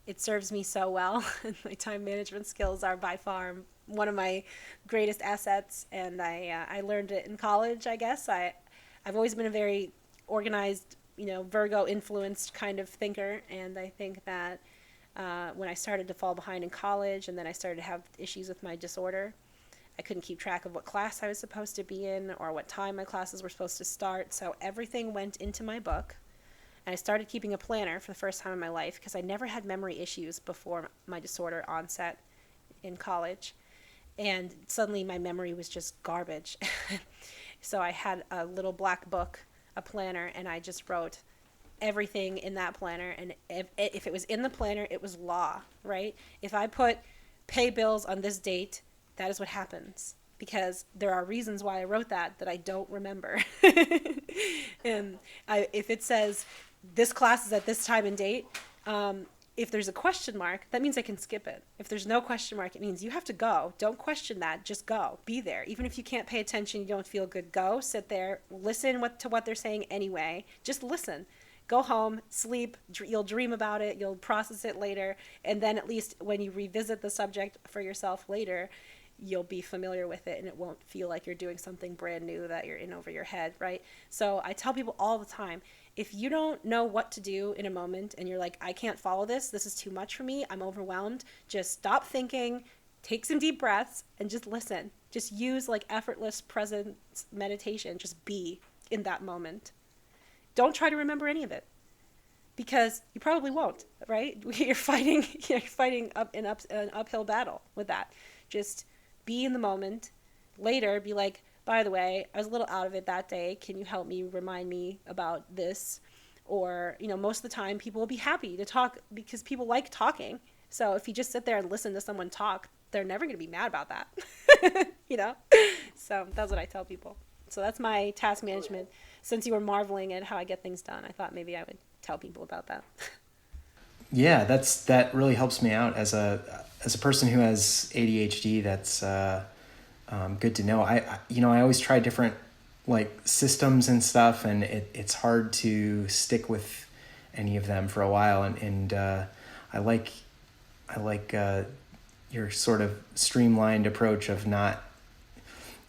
S1: it serves me so well. And my time management skills are by far one of my greatest assets, and I learned it in college, I guess. I've always been a very organized, you know, Virgo influenced kind of thinker, and I think that when I started to fall behind in college, and then I started to have issues with my disorder, I couldn't keep track of what class I was supposed to be in or what time my classes were supposed to start, so everything went into my book. And I started keeping a planner for the first time in my life because I never had memory issues before my disorder onset in college. And suddenly my memory was just garbage. So I had a little black book, a planner, and I just wrote everything in that planner. And if it was in the planner, it was law, right? If I put pay bills on this date, that is what happens. Because there are reasons why I wrote that I don't remember. And if it says this class is at this time and date, if there's a question mark, that means I can skip it. If there's no question mark, it means you have to go. Don't question that. Just go. Be there. Even if you can't pay attention, you don't feel good, go. Sit there. Listen to what they're saying anyway. Just listen. Go home, sleep. You'll dream about it. You'll process it later. And then at least when you revisit the subject for yourself later, you'll be familiar with it, and it won't feel like you're doing something brand new that you're in over your head, right? So I tell people all the time, if you don't know what to do in a moment and you're like, I can't follow this is too much for me, I'm overwhelmed, just stop thinking, take some deep breaths, and just listen. Just use like effortless presence meditation. Just be in that moment. Don't try to remember any of it, because you probably won't, right? You're fighting an uphill battle with that. Just be in the moment. Later, be like, by the way, I was a little out of it that day. Can you help me, remind me about this? Or, you know, most of the time people will be happy to talk because people like talking. So if you just sit there and listen to someone talk, they're never going to be mad about that. You know? So that's what I tell people. So that's my task management. Since you were marveling at how I get things done, I thought maybe I would tell people about that.
S2: Yeah, that really helps me out as a person who has ADHD. That's good to know. I always try different like systems and stuff, and it's hard to stick with any of them for a while. And I like your sort of streamlined approach of not.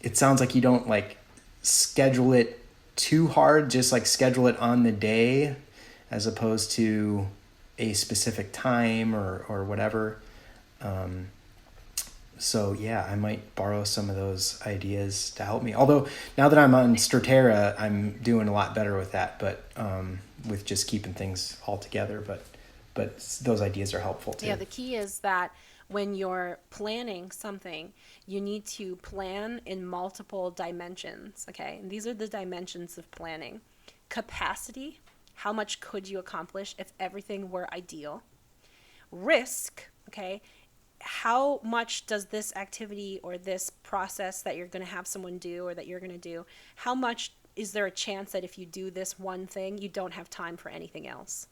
S2: It sounds like you don't like schedule it too hard. Just like schedule it on the day, as opposed to a specific time or whatever. So yeah, I might borrow some of those ideas to help me. Although now that I'm on Stratera, I'm doing a lot better with that, but with just keeping things all together. But those ideas are helpful too.
S1: Yeah, the key is that when you're planning something, you need to plan in multiple dimensions, okay? And these are the dimensions of planning. Capacity, how much could you accomplish if everything were ideal? Risk, okay? How much does this activity or this process that you're going to have someone do or that you're going to do, how much is there a chance that if you do this one thing, you don't have time for anything else?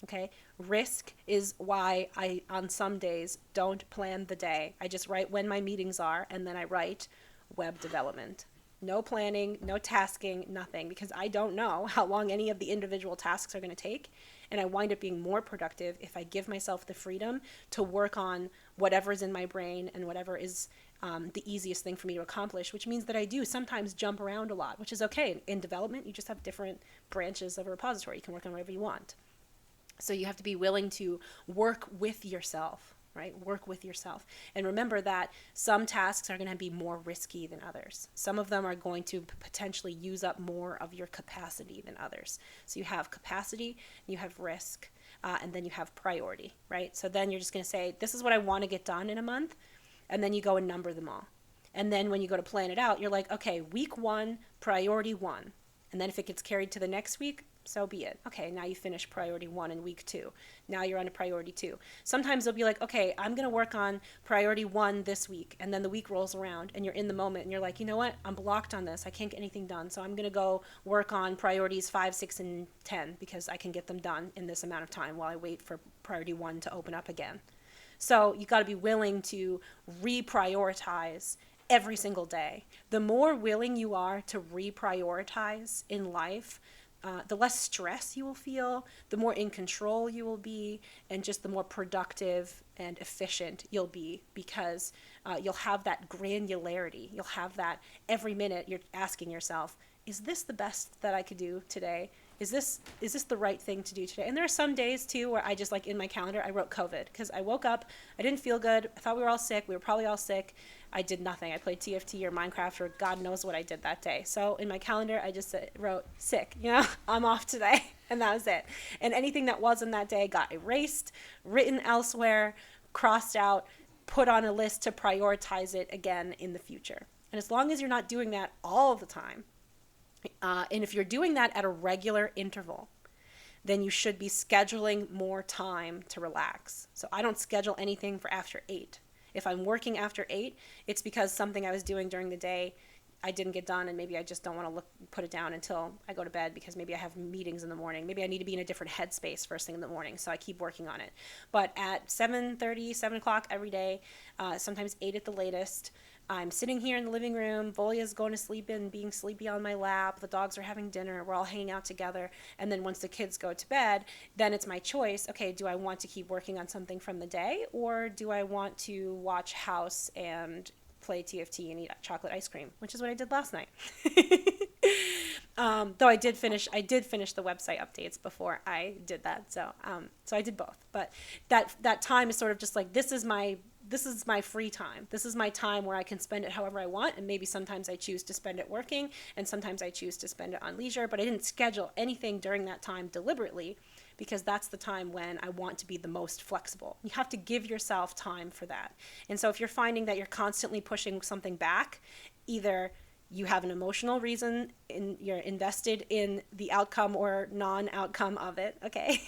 S1: Okay? Risk is why I, on some days, don't plan the day. I just write when my meetings are, and then I write web development. No planning, no tasking, nothing, because I don't know how long any of the individual tasks are going to take, and I wind up being more productive if I give myself the freedom to work on whatever's in my brain and whatever is the easiest thing for me to accomplish, which means that I do sometimes jump around a lot, which is okay. In development, you just have different branches of a repository. You can work on whatever you want. So you have to be willing to work with yourself, right? Work with yourself. And remember that some tasks are going to be more risky than others. Some of them are going to potentially use up more of your capacity than others. So you have capacity, you have risk, and then you have priority, right? So then you're just going to say, this is what I want to get done in a month. And then you go and number them all. And then when you go to plan it out, you're like, okay, week 1, priority 1. And then if it gets carried to the next week, So be it. Okay, now you finish priority 1 in week 2. Now you're on to priority 2. Sometimes they'll be like, okay, I'm going to work on priority 1 this week. And then the week rolls around and you're in the moment and you're like, you know what? I'm blocked on this. I can't get anything done. So I'm going to go work on priorities 5, 6, and 10 because I can get them done in this amount of time while I wait for priority 1 to open up again. So you got to be willing to reprioritize every single day. The more willing you are to reprioritize in life, the less stress you will feel, the more in control you will be, and just the more productive and efficient you'll be, because you'll have that granularity. You'll have that every minute you're asking yourself, is this the best that I could do today? Is this the right thing to do today? And there are some days too where I just, like, in my calendar, I wrote COVID because I woke up, I didn't feel good. I thought we were all sick. We were probably all sick. I did nothing. I played TFT or Minecraft or God knows what I did that day. So in my calendar, I just wrote sick, I'm off today. And that was it. And anything that wasn't that day got erased, written elsewhere, crossed out, put on a list to prioritize it again in the future. And as long as you're not doing that all the time, and if you're doing that at a regular interval, then you should be scheduling more time to relax. So I don't schedule anything for after 8. If I'm working after 8, it's because something I was doing during the day I didn't get done, and maybe I just don't want to put it down until I go to bed because maybe I have meetings in the morning. Maybe I need to be in a different headspace first thing in the morning, so I keep working on it. But at 7:30, 7 o'clock every day, sometimes 8 at the latest, I'm sitting here in the living room. Volya's going to sleep and being sleepy on my lap. The dogs are having dinner. We're all hanging out together. And then once the kids go to bed, then it's my choice. Okay, do I want to keep working on something from the day, or do I want to watch House and play TFT and eat chocolate ice cream, which is what I did last night. Though I did finish the website updates before I did that. So I did both. But that time is sort of just like, this is my free time. This is my time where I can spend it however I want. And maybe sometimes I choose to spend it working, and sometimes I choose to spend it on leisure, but I didn't schedule anything during that time deliberately, because that's the time when I want to be the most flexible. You have to give yourself time for that. And so if you're finding that you're constantly pushing something back, either you have an emotional reason, you're invested in the outcome or non-outcome of it, okay?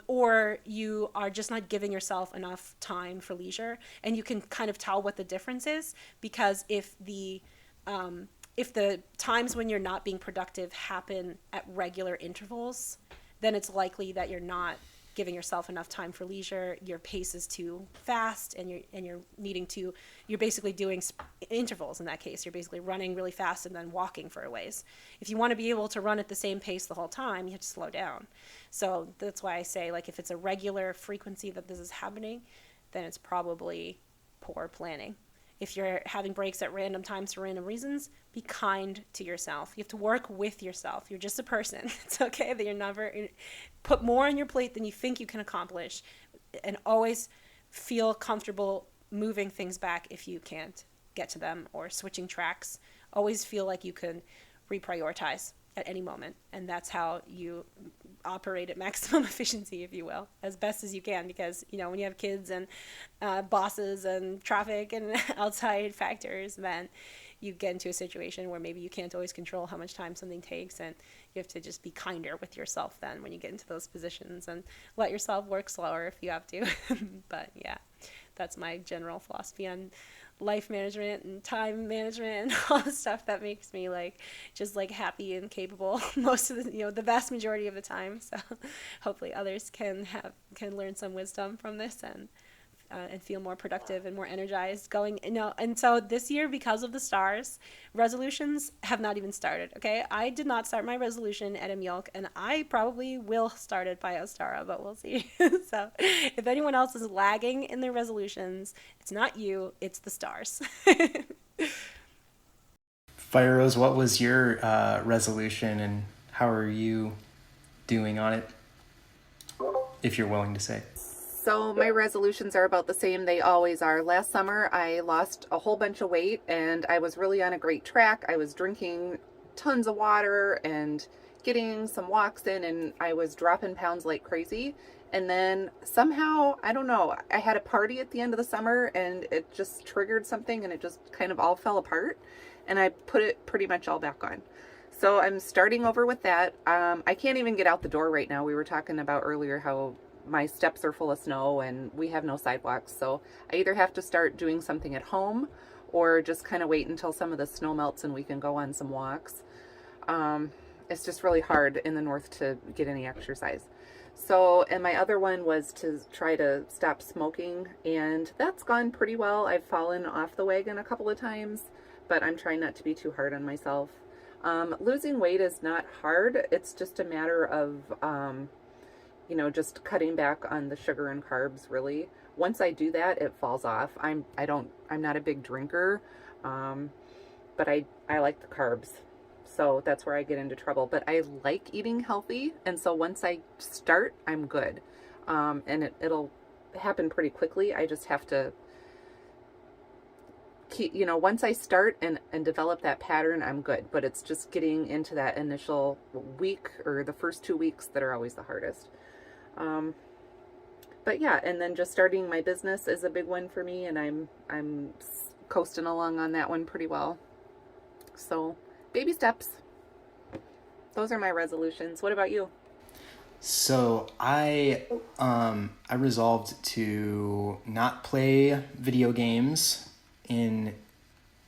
S1: Or you are just not giving yourself enough time for leisure. And you can kind of tell what the difference is, because if the times when you're not being productive happen at regular intervals, then it's likely that you're not giving yourself enough time for leisure. Your pace is too fast, and you're basically doing intervals. In that case, you're basically running really fast and then walking for a ways. If you want to be able to run at the same pace the whole time, you have to slow down. So that's why I say, like, if it's a regular frequency that this is happening, then it's probably poor planning. If you're having breaks at random times for random reasons, be kind to yourself. You have to work with yourself. You're just a person. It's okay that you're never put more on your plate than you think you can accomplish, and always feel comfortable moving things back if you can't get to them, or switching tracks. Always feel like you can reprioritize at any moment, and that's how you operate at maximum efficiency, if you will, as best as you can, because when you have kids and bosses and traffic and outside factors, then you get into a situation where maybe you can't always control how much time something takes, and you have to just be kinder with yourself then when you get into those positions, and let yourself work slower if you have to. But yeah, that's my general philosophy on life management and time management and all the stuff that makes me just happy and capable most of the vast majority of the time. So hopefully others can learn some wisdom from this and feel more productive and more energized going. And so this year, because of the stars, resolutions have not even started. Okay, I did not start my resolution at Imbolc, and I probably will start it by Ostara, but we'll see. So if anyone else is lagging in their resolutions, it's not you, it's the stars.
S2: Fire Rose, what was your resolution, and how are you doing on it, if you're willing to say?
S3: So my resolutions are about the same. They always are. Last summer, I lost a whole bunch of weight, and I was really on a great track. I was drinking tons of water and getting some walks in, and I was dropping pounds like crazy. And then somehow, I don't know, I had a party at the end of the summer, and it just triggered something, and it just kind of all fell apart. And I put it pretty much all back on. So I'm starting over with that. I can't even get out the door right now. We were talking about earlier how my steps are full of snow and we have no sidewalks. So I either have to start doing something at home or just kind of wait until some of the snow melts and we can go on some walks. It's just really hard in the north to get any exercise. So, and my other one was to try to stop smoking, and that's gone pretty well. I've fallen off the wagon a couple of times, but I'm trying not to be too hard on myself. Losing weight is not hard. It's just a matter of, just cutting back on the sugar and carbs, really. Once I do that, it falls off. I'm not a big drinker, but I like the carbs. So that's where I get into trouble. But I like eating healthy. And so once I start, I'm good. And it'll happen pretty quickly. I just have to keep, once I start and develop that pattern, I'm good. But it's just getting into that initial week or the first 2 weeks that are always the hardest. But yeah, and then just starting my business is a big one for me. And I'm coasting along on that one pretty well. So baby steps. Those are my resolutions. What about you?
S2: So I resolved to not play video games in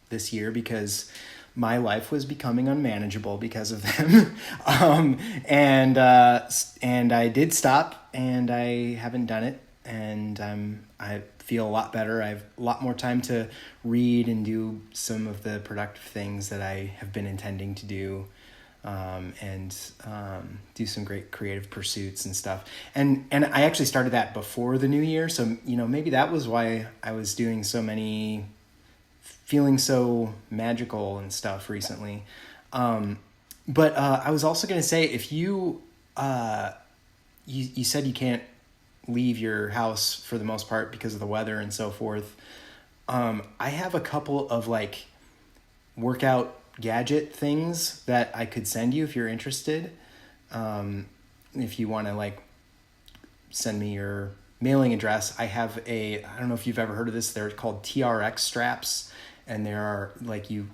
S2: this year because my life was becoming unmanageable because of them. And I did stop, and I haven't done it, and I feel a lot better. I have a lot more time to read and do some of the productive things that I have been intending to do, and do some great creative pursuits and stuff. And I actually started that before the new year, so maybe that was why I was doing feeling so magical and stuff recently. But I was also going to say, if you said you can't leave your house for the most part because of the weather and so forth. I have a couple of workout gadget things that I could send you if you're interested. If you want to send me your mailing address, I have I don't know if you've ever heard of this. They're called TRX straps, and there are you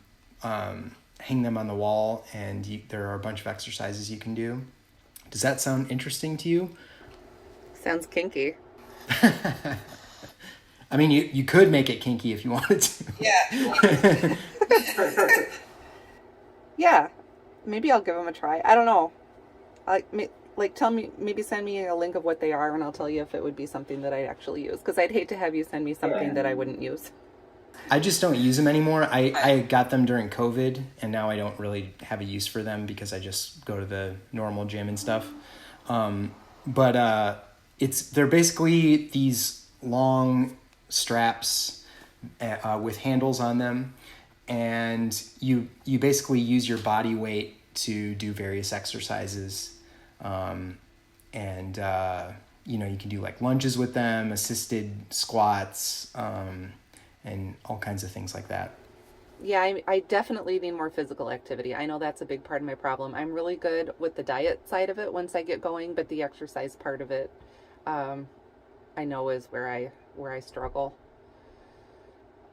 S2: hang them on the wall, and there are a bunch of exercises you can do. Does that sound interesting to you?
S3: Sounds kinky.
S2: I mean, you could make it kinky if you wanted to.
S3: Yeah. Yeah. Maybe I'll give them a try. I don't know. Tell me, maybe send me a link of what they are, and I'll tell you if it would be something that I'd actually use. Because I'd hate to have you send me something that I wouldn't use.
S2: I just don't use them anymore. I got them during COVID, and now I don't really have a use for them because I just go to the normal gym and stuff. But they're basically these long straps with handles on them, and you basically use your body weight to do various exercises, and you can do lunges with them, assisted squats, and all kinds of things like that.
S3: Yeah, I definitely need more physical activity. I know that's a big part of my problem. I'm really good with the diet side of it once I get going, but the exercise part of it, I know is where I struggle.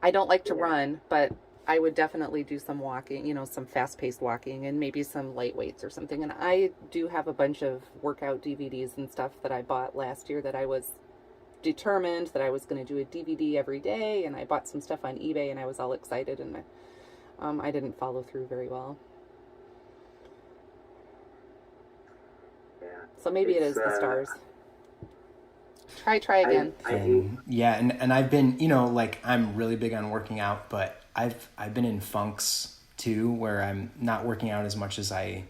S3: I don't like to run, but I would definitely do some walking, some fast-paced walking and maybe some light weights or something. And I do have a bunch of workout DVDs and stuff that I bought last year that I was determined that I was going to do a DVD every day, and I bought some stuff on eBay and I was all excited, and I didn't follow through very well.
S5: Yeah.
S3: So maybe it is the stars. Try again.
S2: And I've been, I'm really big on working out, but I've been in funks too, where I'm not working out as much as I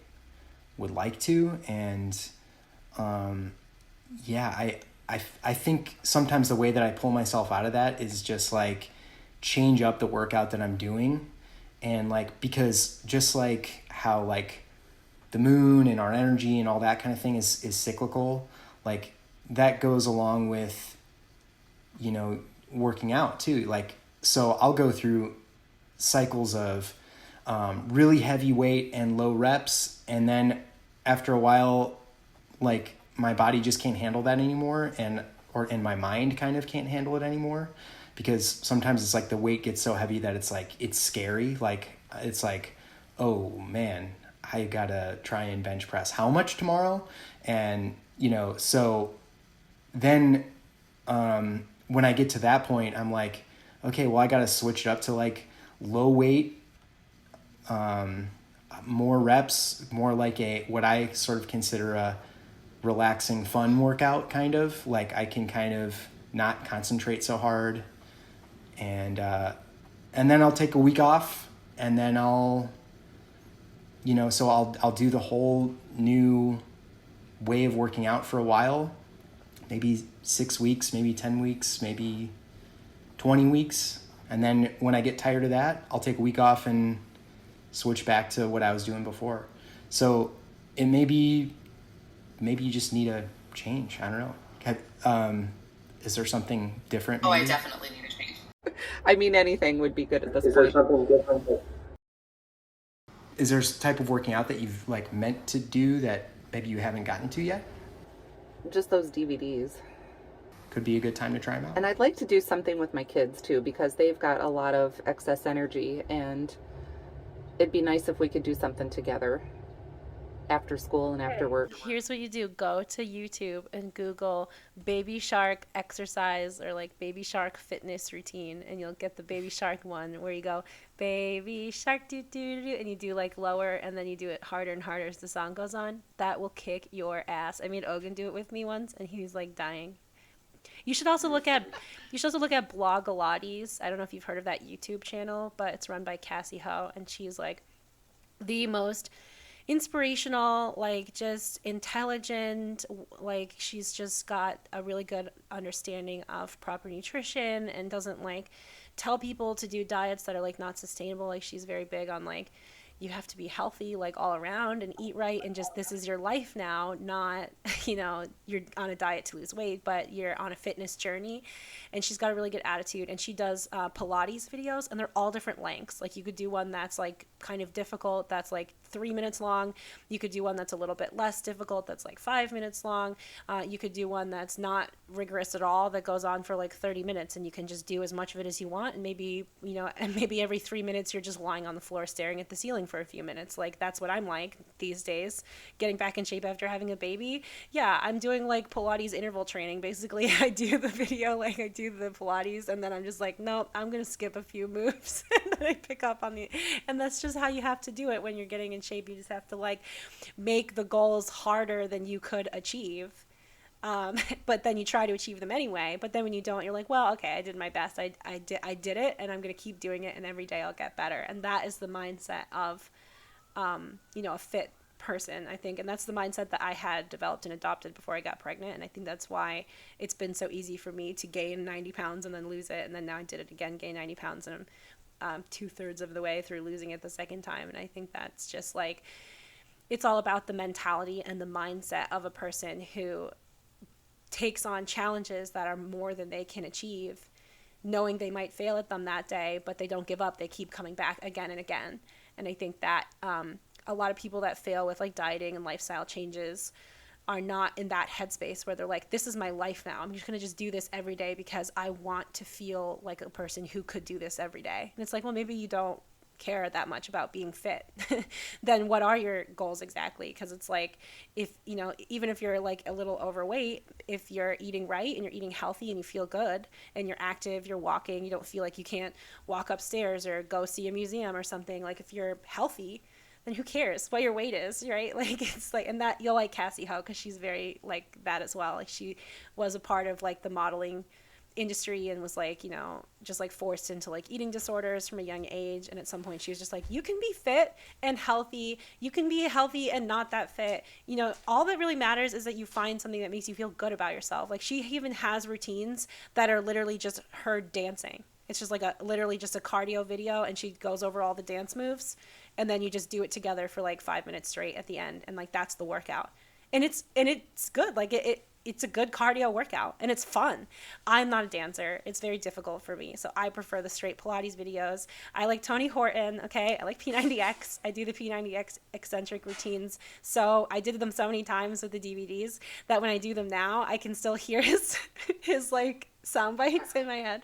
S2: would like to, and I think sometimes the way that I pull myself out of that is just change up the workout that I'm doing, and because just how the moon and our energy and all that kind of thing is cyclical, that goes along with working out too. So I'll go through cycles of really heavy weight and low reps, and then after a while my body just can't handle that anymore, and my mind kind of can't handle it anymore, because sometimes it's the weight gets so heavy that it's scary. It's oh man, I gotta try and bench press how much tomorrow? And, so then when I get to that point, I'm like, okay, well, I gotta switch it up to like low weight, more reps, more like what I sort of consider a relaxing, fun workout, kind of. Like I can kind of not concentrate so hard. And then I'll take a week off, and then I'll do the whole new way of working out for a while, maybe 6 weeks, maybe 10 weeks, maybe 20 weeks. And then when I get tired of that, I'll take a week off and switch back to what I was doing before. So it maybe you just need a change. I don't know. Is there something different?
S6: Oh,
S2: maybe?
S6: I definitely need a change.
S3: I mean, anything would be good at this
S5: Is there
S3: point.
S5: something different that
S2: Is there a type of working out that you've like meant to do that maybe you haven't gotten to yet?
S3: Just those DVDs.
S2: Could be a good time to try them out.
S3: And I'd like to do something with my kids too, because they've got a lot of excess energy, and it'd be nice if we could do something together after school and after work.
S1: Here's what you do. Go to YouTube and Google baby shark exercise or like baby shark fitness routine, and you'll get the baby shark one where you go baby shark do do do, and you do like lower, and then you do it harder and harder as the song goes on. That will kick your ass. I made Ogun do it with me once, and he was like dying. You should also look at Blogalates. I don't know if you've heard of that YouTube channel, but it's run by Cassie Ho, and she's like the most inspirational, like just intelligent, like she's just got a really good understanding of proper nutrition and doesn't like tell people to do diets that are like not sustainable. Like she's very big on like you have to be healthy like all around and eat right, and just this is your life now, not you're on a diet to lose weight, but you're on a fitness journey. And she's got a really good attitude, and she does Pilates videos, and they're all different lengths. Like you could do one that's like kind of difficult, that's like 3 minutes long. You could do one that's a little bit less difficult, that's like 5 minutes long. You could do one that's not rigorous at all, that goes on for like 30 minutes, and you can just do as much of it as you want. And maybe every 3 minutes you're just lying on the floor staring at the ceiling for a few minutes. Like that's what I'm like these days, getting back in shape after having a baby. Yeah, I'm doing like Pilates interval training. Basically, I do the video, like I do the Pilates, and then I'm just like, nope, I'm going to skip a few moves. And then I pick up on and that's just how you have to do it when you're getting in shape. You just have to like make the goals harder than you could achieve. But then you try to achieve them anyway. But then when you don't, you're like, well, okay, I did my best. I did it, and I'm going to keep doing it, and every day I'll get better. And that is the mindset of, a fit person, I think. And that's the mindset that I had developed and adopted before I got pregnant. And I think that's why it's been so easy for me to gain 90 pounds and then lose it. And then now I did it again, gain 90 pounds, and I'm 2/3 of the way through losing it the second time. And I think that's just like, it's all about the mentality and the mindset of a person who takes on challenges that are more than they can achieve, knowing they might fail at them that day, but they don't give up. They keep coming back again and again. And I think that a lot of people that fail with like dieting and lifestyle changes are not in that headspace where they're like, this is my life now. I'm just going to just do this every day because I want to feel like a person who could do this every day. And it's like, well, maybe you don't care that much about being fit. Then what are your goals exactly? Because it's like, if even if you're like a little overweight, if you're eating right and you're eating healthy and you feel good and you're active, you're walking, you don't feel like you can't walk upstairs or go see a museum or something, like if you're healthy, then who cares what your weight is, right? Like it's like, and that you'll like Cassie Ho, because she's very like that as well. Like she was a part of like the modeling industry and was like, just like forced into like eating disorders from a young age. And at some point she was just like, you can be fit and healthy. You can be healthy and not that fit. All that really matters is that you find something that makes you feel good about yourself. Like she even has routines that are literally just her dancing. It's just like literally just a cardio video, and she goes over all the dance moves, and then you just do it together for like 5 minutes straight at the end. And like, that's the workout. And it's good. Like it's a good cardio workout, and it's fun. I'm not a dancer. It's very difficult for me. So I prefer the straight Pilates videos. I like Tony Horton. Okay. I like P90X. I do the P90X eccentric routines. So I did them so many times with the DVDs that when I do them now, I can still hear his like sound bites in my head.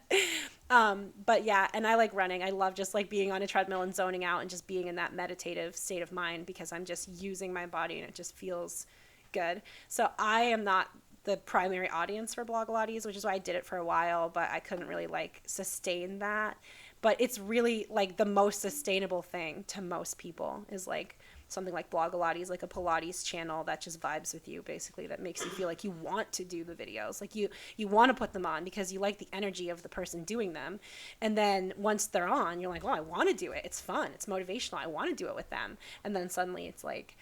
S1: But yeah, and I like running. I love just like being on a treadmill and zoning out and just being in that meditative state of mind because I'm just using my body and it just feels good. So I am not the primary audience for Blogilates, which is why I did it for a while, but I couldn't really like sustain that. But it's really like the most sustainable thing to most people is like something like Blogilates, like a Pilates channel that just vibes with you, basically, that makes you feel like you want to do the videos, like you want to put them on because you like the energy of the person doing them. And then once they're on, you're like, well, I want to do it. It's fun. It's motivational. I want to do it with them. And then suddenly it's like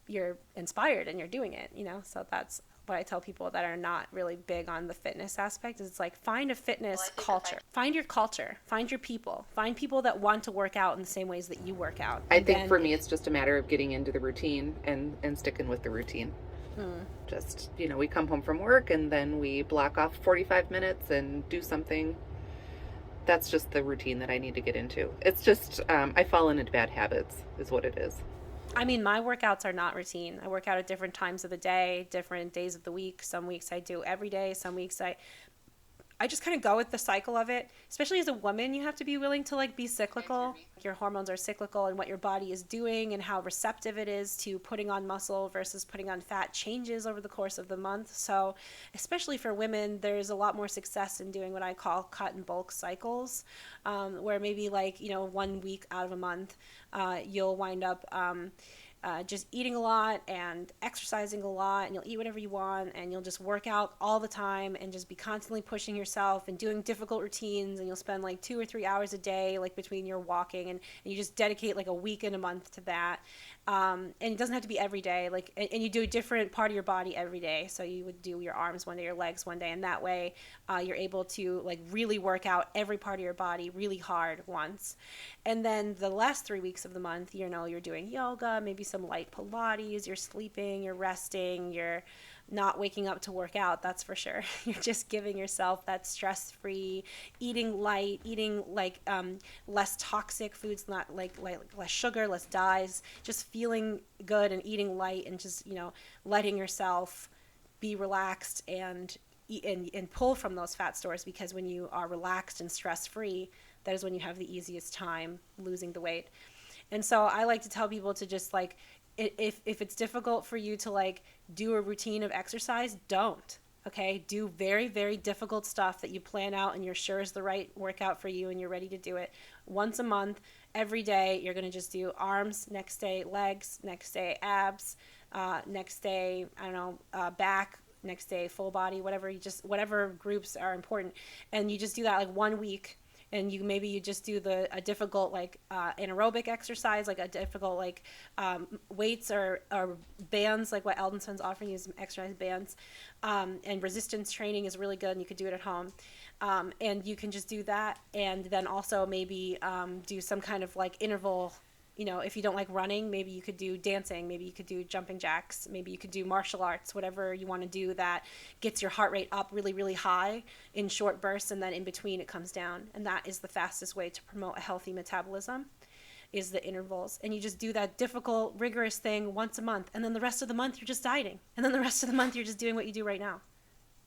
S1: you're inspired and you're doing it, you know? So that's what I tell people that are not really big on the fitness aspect is it's like find a fitness culture. Find your culture. Find your people. Find people that want to work out in the same ways that you work out.
S3: I think for me it's just a matter of getting into the routine and sticking with the routine. Just, you know, we come home from work and then we block off 45 minutes and do something. That's just the routine that I need to get into. It's just, I fall into bad habits is what it is.
S1: I mean, my workouts are not routine. I work out at different times of the day, different days of the week. Some weeks I do every day. Some weeks I just kind of go with the cycle of it. Especially as a woman, you have to be willing to like be cyclical. Your hormones are cyclical and what your body is doing and how receptive it is to putting on muscle versus putting on fat changes over the course of the month. So especially for women, there's a lot more success in doing what I call cut and bulk cycles, where maybe like, you know, 1 week out of a month, you'll wind up just eating a lot and exercising a lot, and you'll eat whatever you want, and you'll just work out all the time and just be constantly pushing yourself and doing difficult routines, and you'll spend like 2 or 3 hours a day like between your walking, and you just dedicate like a week and a month to that. And it doesn't have to be every day, like, and you do a different part of your body every day. So you would do your arms one day, your legs one day, and that way you're able to like really work out every part of your body really hard once. And then the last 3 weeks of the month, you know, you're doing yoga, maybe some light Pilates, you're sleeping, you're resting, you're not waking up to work out, that's for sure. You're just giving yourself that stress-free, eating light, eating like less toxic foods, not like less sugar, less dyes, just feeling good and eating light and just, you know, letting yourself be relaxed and eat and pull from those fat stores, because when you are relaxed and stress-free, that is when you have the easiest time losing the weight. And so I like to tell people to just like, if it's difficult for you to like do a routine of exercise, don't. Okay, do very, very difficult stuff that you plan out and you're sure is the right workout for you and you're ready to do it. Once a month, every day, you're going to just do arms, next day legs, next day abs, next day, I don't know, back, next day full body, whatever groups are important. And you just do that like 1 week. And you just do a difficult like anaerobic exercise, like a difficult like weights or bands, like what Eldensvan's offering you, some exercise bands, and resistance training is really good, and you could do it at home, and you can just do that, and then also maybe do some kind of like interval. You know, if you don't like running, maybe you could do dancing, maybe you could do jumping jacks, maybe you could do martial arts, whatever you want to do that gets your heart rate up really, really high in short bursts, and then in between it comes down. And that is the fastest way to promote a healthy metabolism, is the intervals. And you just do that difficult, rigorous thing once a month, and then the rest of the month you're just dieting. And then the rest of the month you're just doing what you do right now.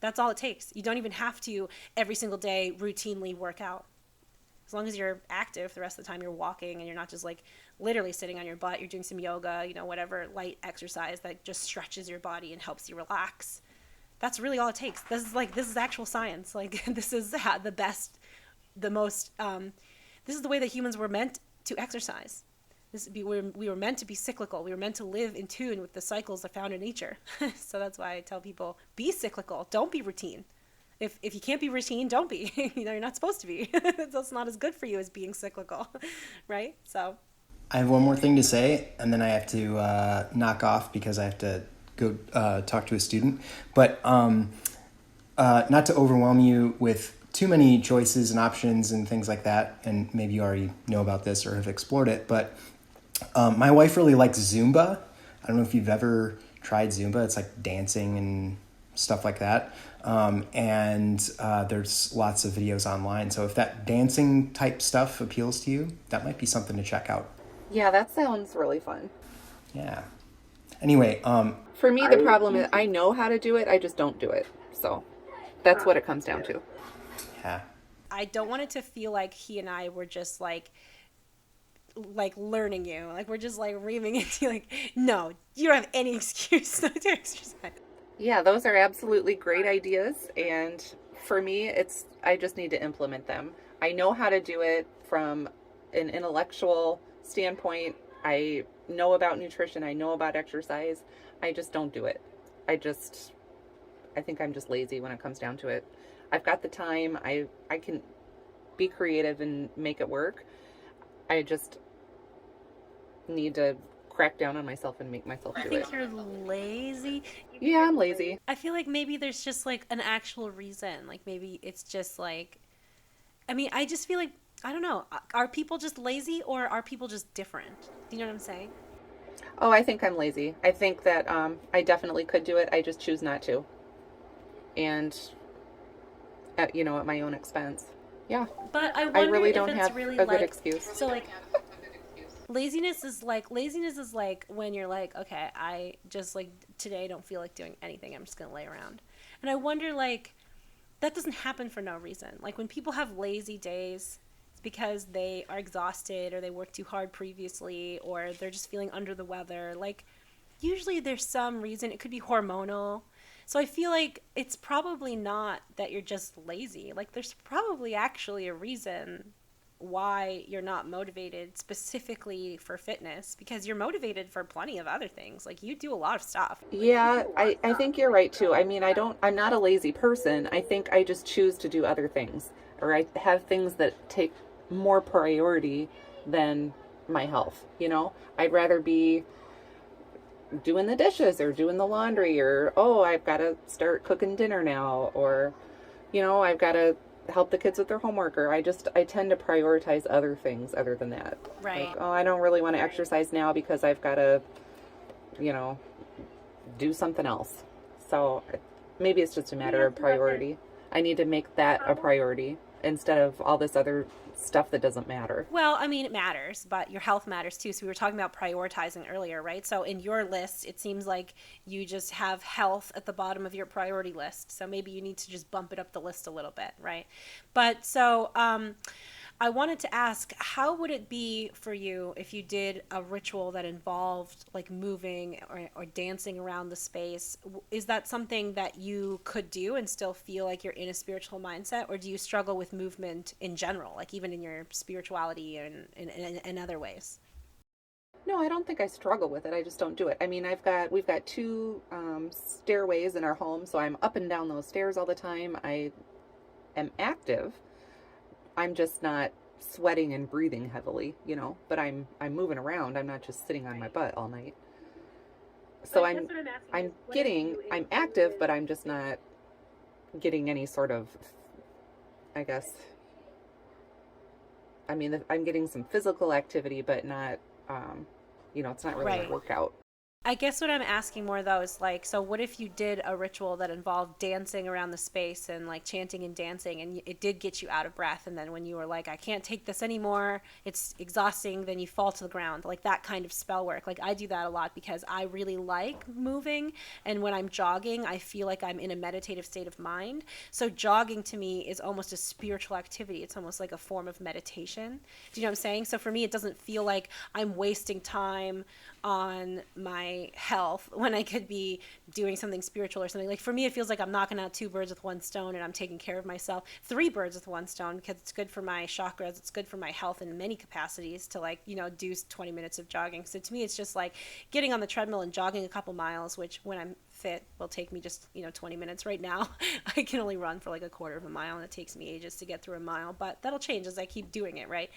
S1: That's all it takes. You don't even have to every single day routinely work out. As long as you're active the rest of the time, you're walking and you're not just like literally sitting on your butt, you're doing some yoga, you know, whatever light exercise that just stretches your body and helps you relax. That's really all it takes. This is actual science. Like this is this is the way that humans were meant to exercise. We were meant to be cyclical. We were meant to live in tune with the cycles that found in nature. So that's why I tell people, be cyclical. Don't be routine. If you can't be routine, don't be. You know, you're not supposed to be. That's not as good for you as being cyclical, right? So
S2: I have one more thing to say, and then I have to knock off because I have to go talk to a student. But not to overwhelm you with too many choices and options and things like that, and maybe you already know about this or have explored it, but my wife really likes Zumba. I don't know if you've ever tried Zumba. It's like dancing and stuff like that. And there's lots of videos online. So if that dancing type stuff appeals to you, that might be something to check out.
S3: Yeah, that sounds really fun.
S2: Yeah. Anyway,
S3: for me, the problem is I know how to do it. I just don't do it. So that's what it comes down to.
S2: Yeah.
S1: I don't want it to feel like he and I were just like learning you. Like we're just like reaming into you, like, no, you don't have any excuse not to exercise.
S3: Yeah, those are absolutely great ideas. And for me, I just need to implement them. I know how to do it from an intellectual standpoint. I know about nutrition. I know about exercise. I just don't do it. I think I'm just lazy when it comes down to it. I've got the time. I can be creative and make it work. I just need to crack down on myself and make myself do
S1: I
S3: it.
S1: think you're lazy.
S3: Yeah, I'm lazy.
S1: I feel like maybe there's just like an actual reason. Like maybe it's just like, I mean, I just feel like, I don't know. Are people just lazy or are people just different? Do you know what I'm saying?
S3: Oh, I think I'm lazy. I think that I definitely could do it. I just choose not to. And, at my own expense. Yeah.
S1: But I
S3: I
S1: wonder
S3: really
S1: if
S3: don't
S1: it's
S3: have
S1: really
S3: a good
S1: like,
S3: excuse.
S1: so like laziness is like when you're like, okay, I just like today don't feel like doing anything. I'm just going to lay around. And I wonder like that doesn't happen for no reason. Like when people have lazy days, it's because they are exhausted or they worked too hard previously or they're just feeling under the weather. Like usually there's some reason. It could be hormonal. So I feel like it's probably not that you're just lazy. Like there's probably actually a reason why you're not motivated specifically for fitness because you're motivated for plenty of other things. Like you do a lot of stuff.
S3: Yeah, I think you're right too. I mean, I'm not a lazy person. I think I just choose to do other things, or I have things that take more priority than my health. I'd rather be doing the dishes or doing the laundry or, oh, I've got to start cooking dinner now, or, I've got to help the kids with their homework, or I tend to prioritize other things other than that.
S1: Right.
S3: Like, oh, I don't really want to exercise now because I've got to, do something else. So maybe it's just a matter of priority. I need to make that a priority instead of all this other stuff that doesn't matter.
S1: Well, I mean, it matters, but your health matters too. So we were talking about prioritizing earlier, right? So in your list, it seems like you just have health at the bottom of your priority list. So maybe you need to just bump it up the list a little bit, right? But so I wanted to ask, how would it be for you if you did a ritual that involved like moving or dancing around the space? Is that something that you could do and still feel like you're in a spiritual mindset? Or do you struggle with movement in general, like even in your spirituality and in other ways?
S3: No, I don't think I struggle with it. I just don't do it. I mean, we've got two stairways in our home, so I'm up and down those stairs all the time. I am active. I'm just not sweating and breathing heavily, but I'm moving around. I'm not just sitting on my butt all night. So I'm active, but I'm just not getting any sort of, I guess, I mean, I'm getting some physical activity, but not, it's not really a workout.
S1: I guess what I'm asking more though is like, so what if you did a ritual that involved dancing around the space and like chanting and dancing, and it did get you out of breath, and then when you were like, I can't take this anymore, it's exhausting, then you fall to the ground, like that kind of spell work. Like I do that a lot because I really like moving, and when I'm jogging, I feel like I'm in a meditative state of mind. So jogging to me is almost a spiritual activity. It's almost like a form of meditation. Do you know what I'm saying? So for me, it doesn't feel like I'm wasting time on my health when I could be doing something spiritual or something. Like for me, it feels like I'm knocking out two birds with one stone, and I'm taking care of myself. Three birds with one stone, because it's good for my chakras. It's good for my health in many capacities to like, do 20 minutes of jogging. So to me, it's just like getting on the treadmill and jogging a couple miles, which when I'm fit will take me just 20 minutes. Right now I can only run for like a quarter of a mile, and it takes me ages to get through a mile, but that'll change as I keep doing it, right?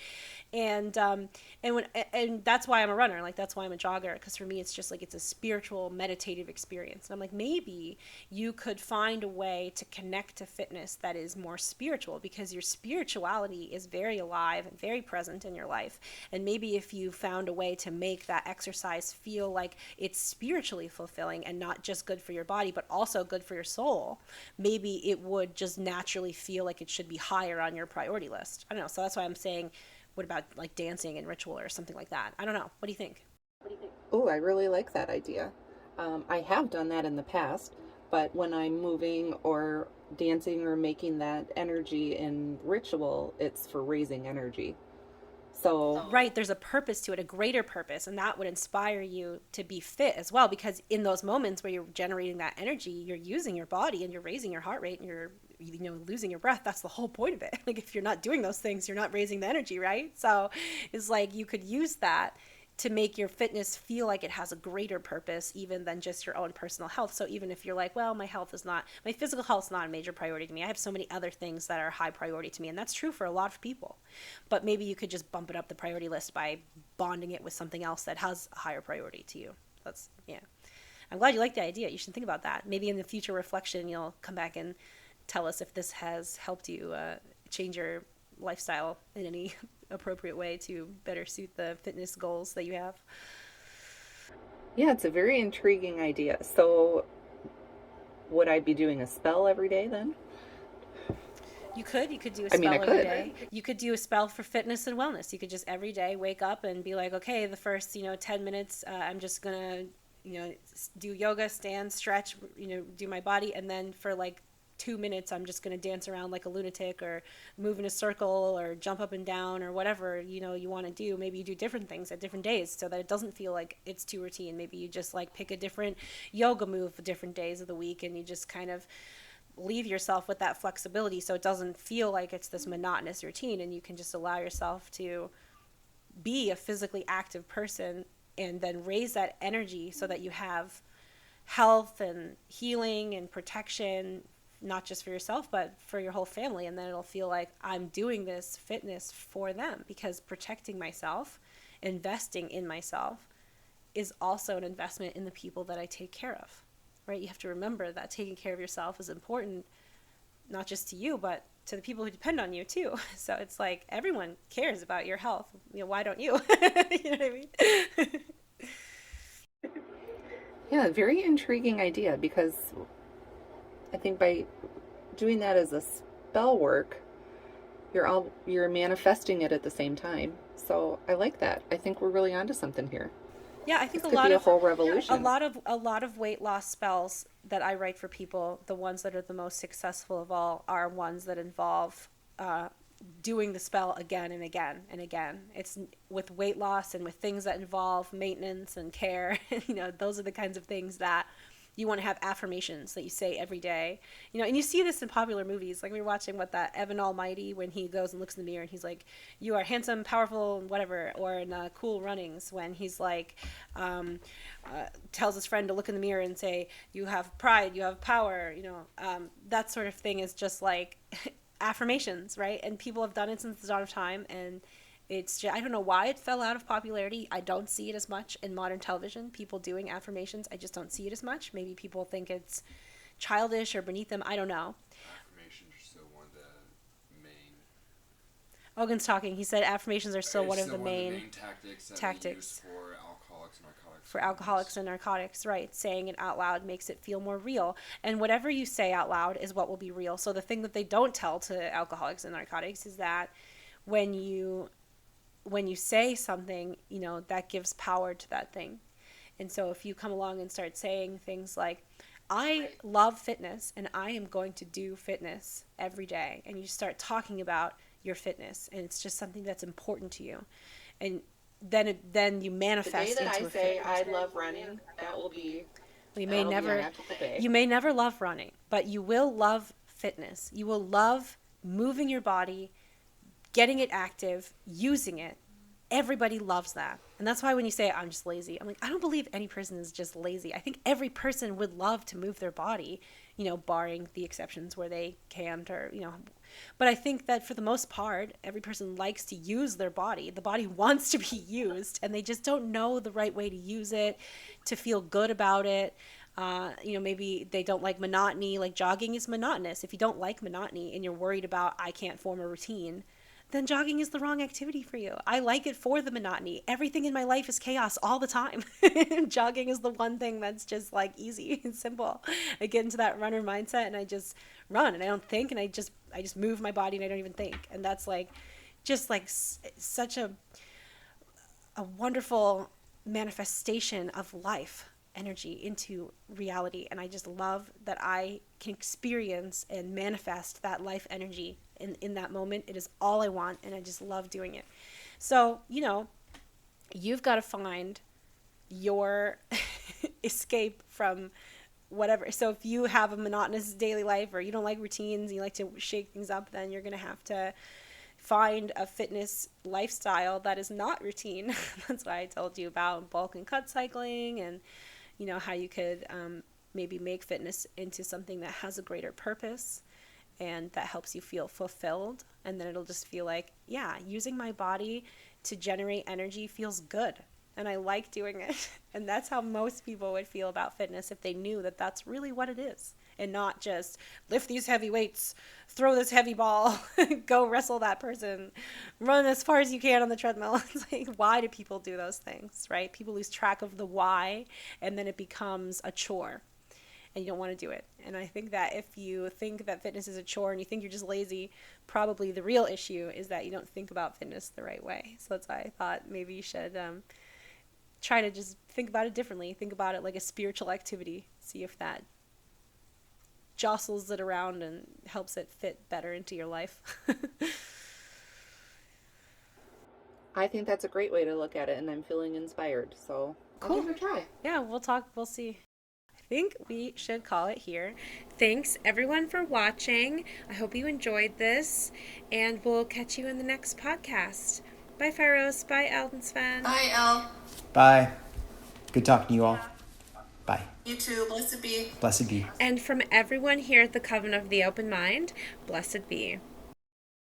S1: And that's why I'm a runner. Like that's why I'm a jogger, because for me it's just like it's a spiritual meditative experience. And I'm like, maybe you could find a way to connect to fitness that is more spiritual, because your spirituality is very alive and very present in your life. And maybe if you found a way to make that exercise feel like it's spiritually fulfilling and not just good for your body, but also good for your soul, maybe it would just naturally feel like it should be higher on your priority list. I don't know. So that's why I'm saying, what about like dancing and ritual or something like that? I don't know. What do you think?
S3: Oh, I really like that idea. I have done that in the past, but when I'm moving or dancing or making that energy in ritual, it's for raising energy. So
S1: Right, there's a purpose to it, a greater purpose, and that would inspire you to be fit as well, because in those moments where you're generating that energy, you're using your body and you're raising your heart rate and you're losing your breath. That's the whole point of it. Like, if you're not doing those things, you're not raising the energy, right? So it's like you could use that to make your fitness feel like it has a greater purpose even than just your own personal health. So even if you're like, well, my physical health is not a major priority to me, I have so many other things that are high priority to me, and that's true for a lot of people. But maybe you could just bump it up the priority list by bonding it with something else that has a higher priority to you. That's, yeah. I'm glad you like the idea. You should think about that. Maybe in the future reflection, you'll come back and tell us if this has helped you change your lifestyle in any appropriate way to better suit the fitness goals that you have.
S3: yeah, it's a very intriguing idea. So would I be doing a spell every day then?
S1: You could do a spell
S3: I
S1: every
S3: could.
S1: day. You could do a spell for fitness and wellness. You could just every day wake up and be like, okay, the first 10 minutes I'm just gonna do yoga, stand, stretch, do my body, and then for like 2 minutes I'm just going to dance around like a lunatic or move in a circle or jump up and down or whatever you want to do. Maybe you do different things at different days so that it doesn't feel like it's too routine. Maybe you just like pick a different yoga move for different days of the week, and you just kind of leave yourself with that flexibility so it doesn't feel like it's this monotonous routine, and you can just allow yourself to be a physically active person and then raise that energy so that you have health and healing and protection, not just for yourself, but for your whole family. And then it'll feel like I'm doing this fitness for them, because protecting myself, investing in myself, is also an investment in the people that I take care of, right? You have to remember that taking care of yourself is important, not just to you, but to the people who depend on you too. So it's like everyone cares about your health. Why don't you? You know what I mean?
S3: Yeah, very intriguing idea, because I think by doing that as a spell work, you're manifesting it at the same time. So I like that. I think we're really onto something here.
S1: Yeah, I think
S3: This could be a whole revolution.
S1: a lot of weight loss spells that I write for people, the ones that are the most successful of all, are ones that involve doing the spell again and again and again. It's with weight loss and with things that involve maintenance and care. Those are the kinds of things that you want to have affirmations that you say every day. And you see this in popular movies. Like we were watching that Evan Almighty, when he goes and looks in the mirror and he's like, you are handsome, powerful, and whatever. Or in Cool Runnings, when he's like, tells his friend to look in the mirror and say, you have pride, you have power. That sort of thing is just like affirmations, right? And people have done it since the dawn of time, and it's just, I don't know why it fell out of popularity. I don't see it as much in modern television, people doing affirmations. I just don't see it as much. Maybe people think it's childish or beneath them. I don't know.
S4: Affirmations are still one of the main.
S1: Ogun's talking. He said affirmations are still one of the
S4: main
S1: main
S4: tactics that
S1: tactics
S4: we use for alcoholics and narcotics.
S1: for alcoholics and narcotics, right? Saying it out loud makes it feel more real. And whatever you say out loud is what will be real. So the thing that they don't tell to alcoholics and narcotics is that when you say something, that gives power to that thing. And so if you come along and start saying things like, I love fitness and I am going to do fitness every day, and you start talking about your fitness, and it's just something that's important to you, and then you manifest
S3: the day that
S1: into
S3: I
S1: a
S3: say
S1: fitness.
S3: I love running, that will be
S1: You may
S3: that'll be
S1: never
S3: a magical day.
S1: you may never love running, but you will love fitness. You will love moving your body, getting it active, using it. Everybody loves that. And that's why when you say, I'm just lazy, I'm like, I don't believe any person is just lazy. I think every person would love to move their body, barring the exceptions where they can't, or, But I think that for the most part, every person likes to use their body. The body wants to be used, and they just don't know the right way to use it, to feel good about it. Maybe they don't like monotony. Like jogging is monotonous. If you don't like monotony and you're worried about, I can't form a routine, then jogging is the wrong activity for you. I like it for the monotony. Everything in my life is chaos all the time. Jogging is the one thing that's just like easy and simple. I get into that runner mindset and I just run, and I don't think, and I just move my body and I don't even think. And that's such a wonderful manifestation of life. energy into reality. And I just love that I can experience and manifest that life energy in that moment. It is all I want, and I just love doing it. So, you've got to find your escape from whatever. So if you have a monotonous daily life, or you don't like routines, you like to shake things up, then you're going to have to find a fitness lifestyle that is not routine. That's why I told you about bulk and cut cycling, and how you could maybe make fitness into something that has a greater purpose and that helps you feel fulfilled. And then it'll just feel like, yeah, using my body to generate energy feels good, and I like doing it. And that's how most people would feel about fitness if they knew that that's really what it is, and not just lift these heavy weights, throw this heavy ball, go wrestle that person, run as far as you can on the treadmill. It's like, why do people do those things, right? People lose track of the why, and then it becomes a chore, and you don't want to do it. And I think that if you think that fitness is a chore and you think you're just lazy, probably the real issue is that you don't think about fitness the right way. So that's why I thought maybe you should try to just think about it differently. Think about it like a spiritual activity. See if that jostles it around and helps it fit better into your life.
S3: I think that's a great way to look at it, and I'm feeling inspired. So
S1: Cool.
S3: I'll give it a try.
S1: Yeah, we'll see. I think we should call it here. Thanks everyone for watching. I hope you enjoyed this, and we'll catch you in the next podcast. Bye, Pharos. Bye, Eldensvan.
S6: Bye, El.
S2: Bye. Good talking to you all. Bye.
S6: You too. Blessed be.
S2: Blessed be.
S1: And from everyone here at the Coven of the Open Mind, blessed be.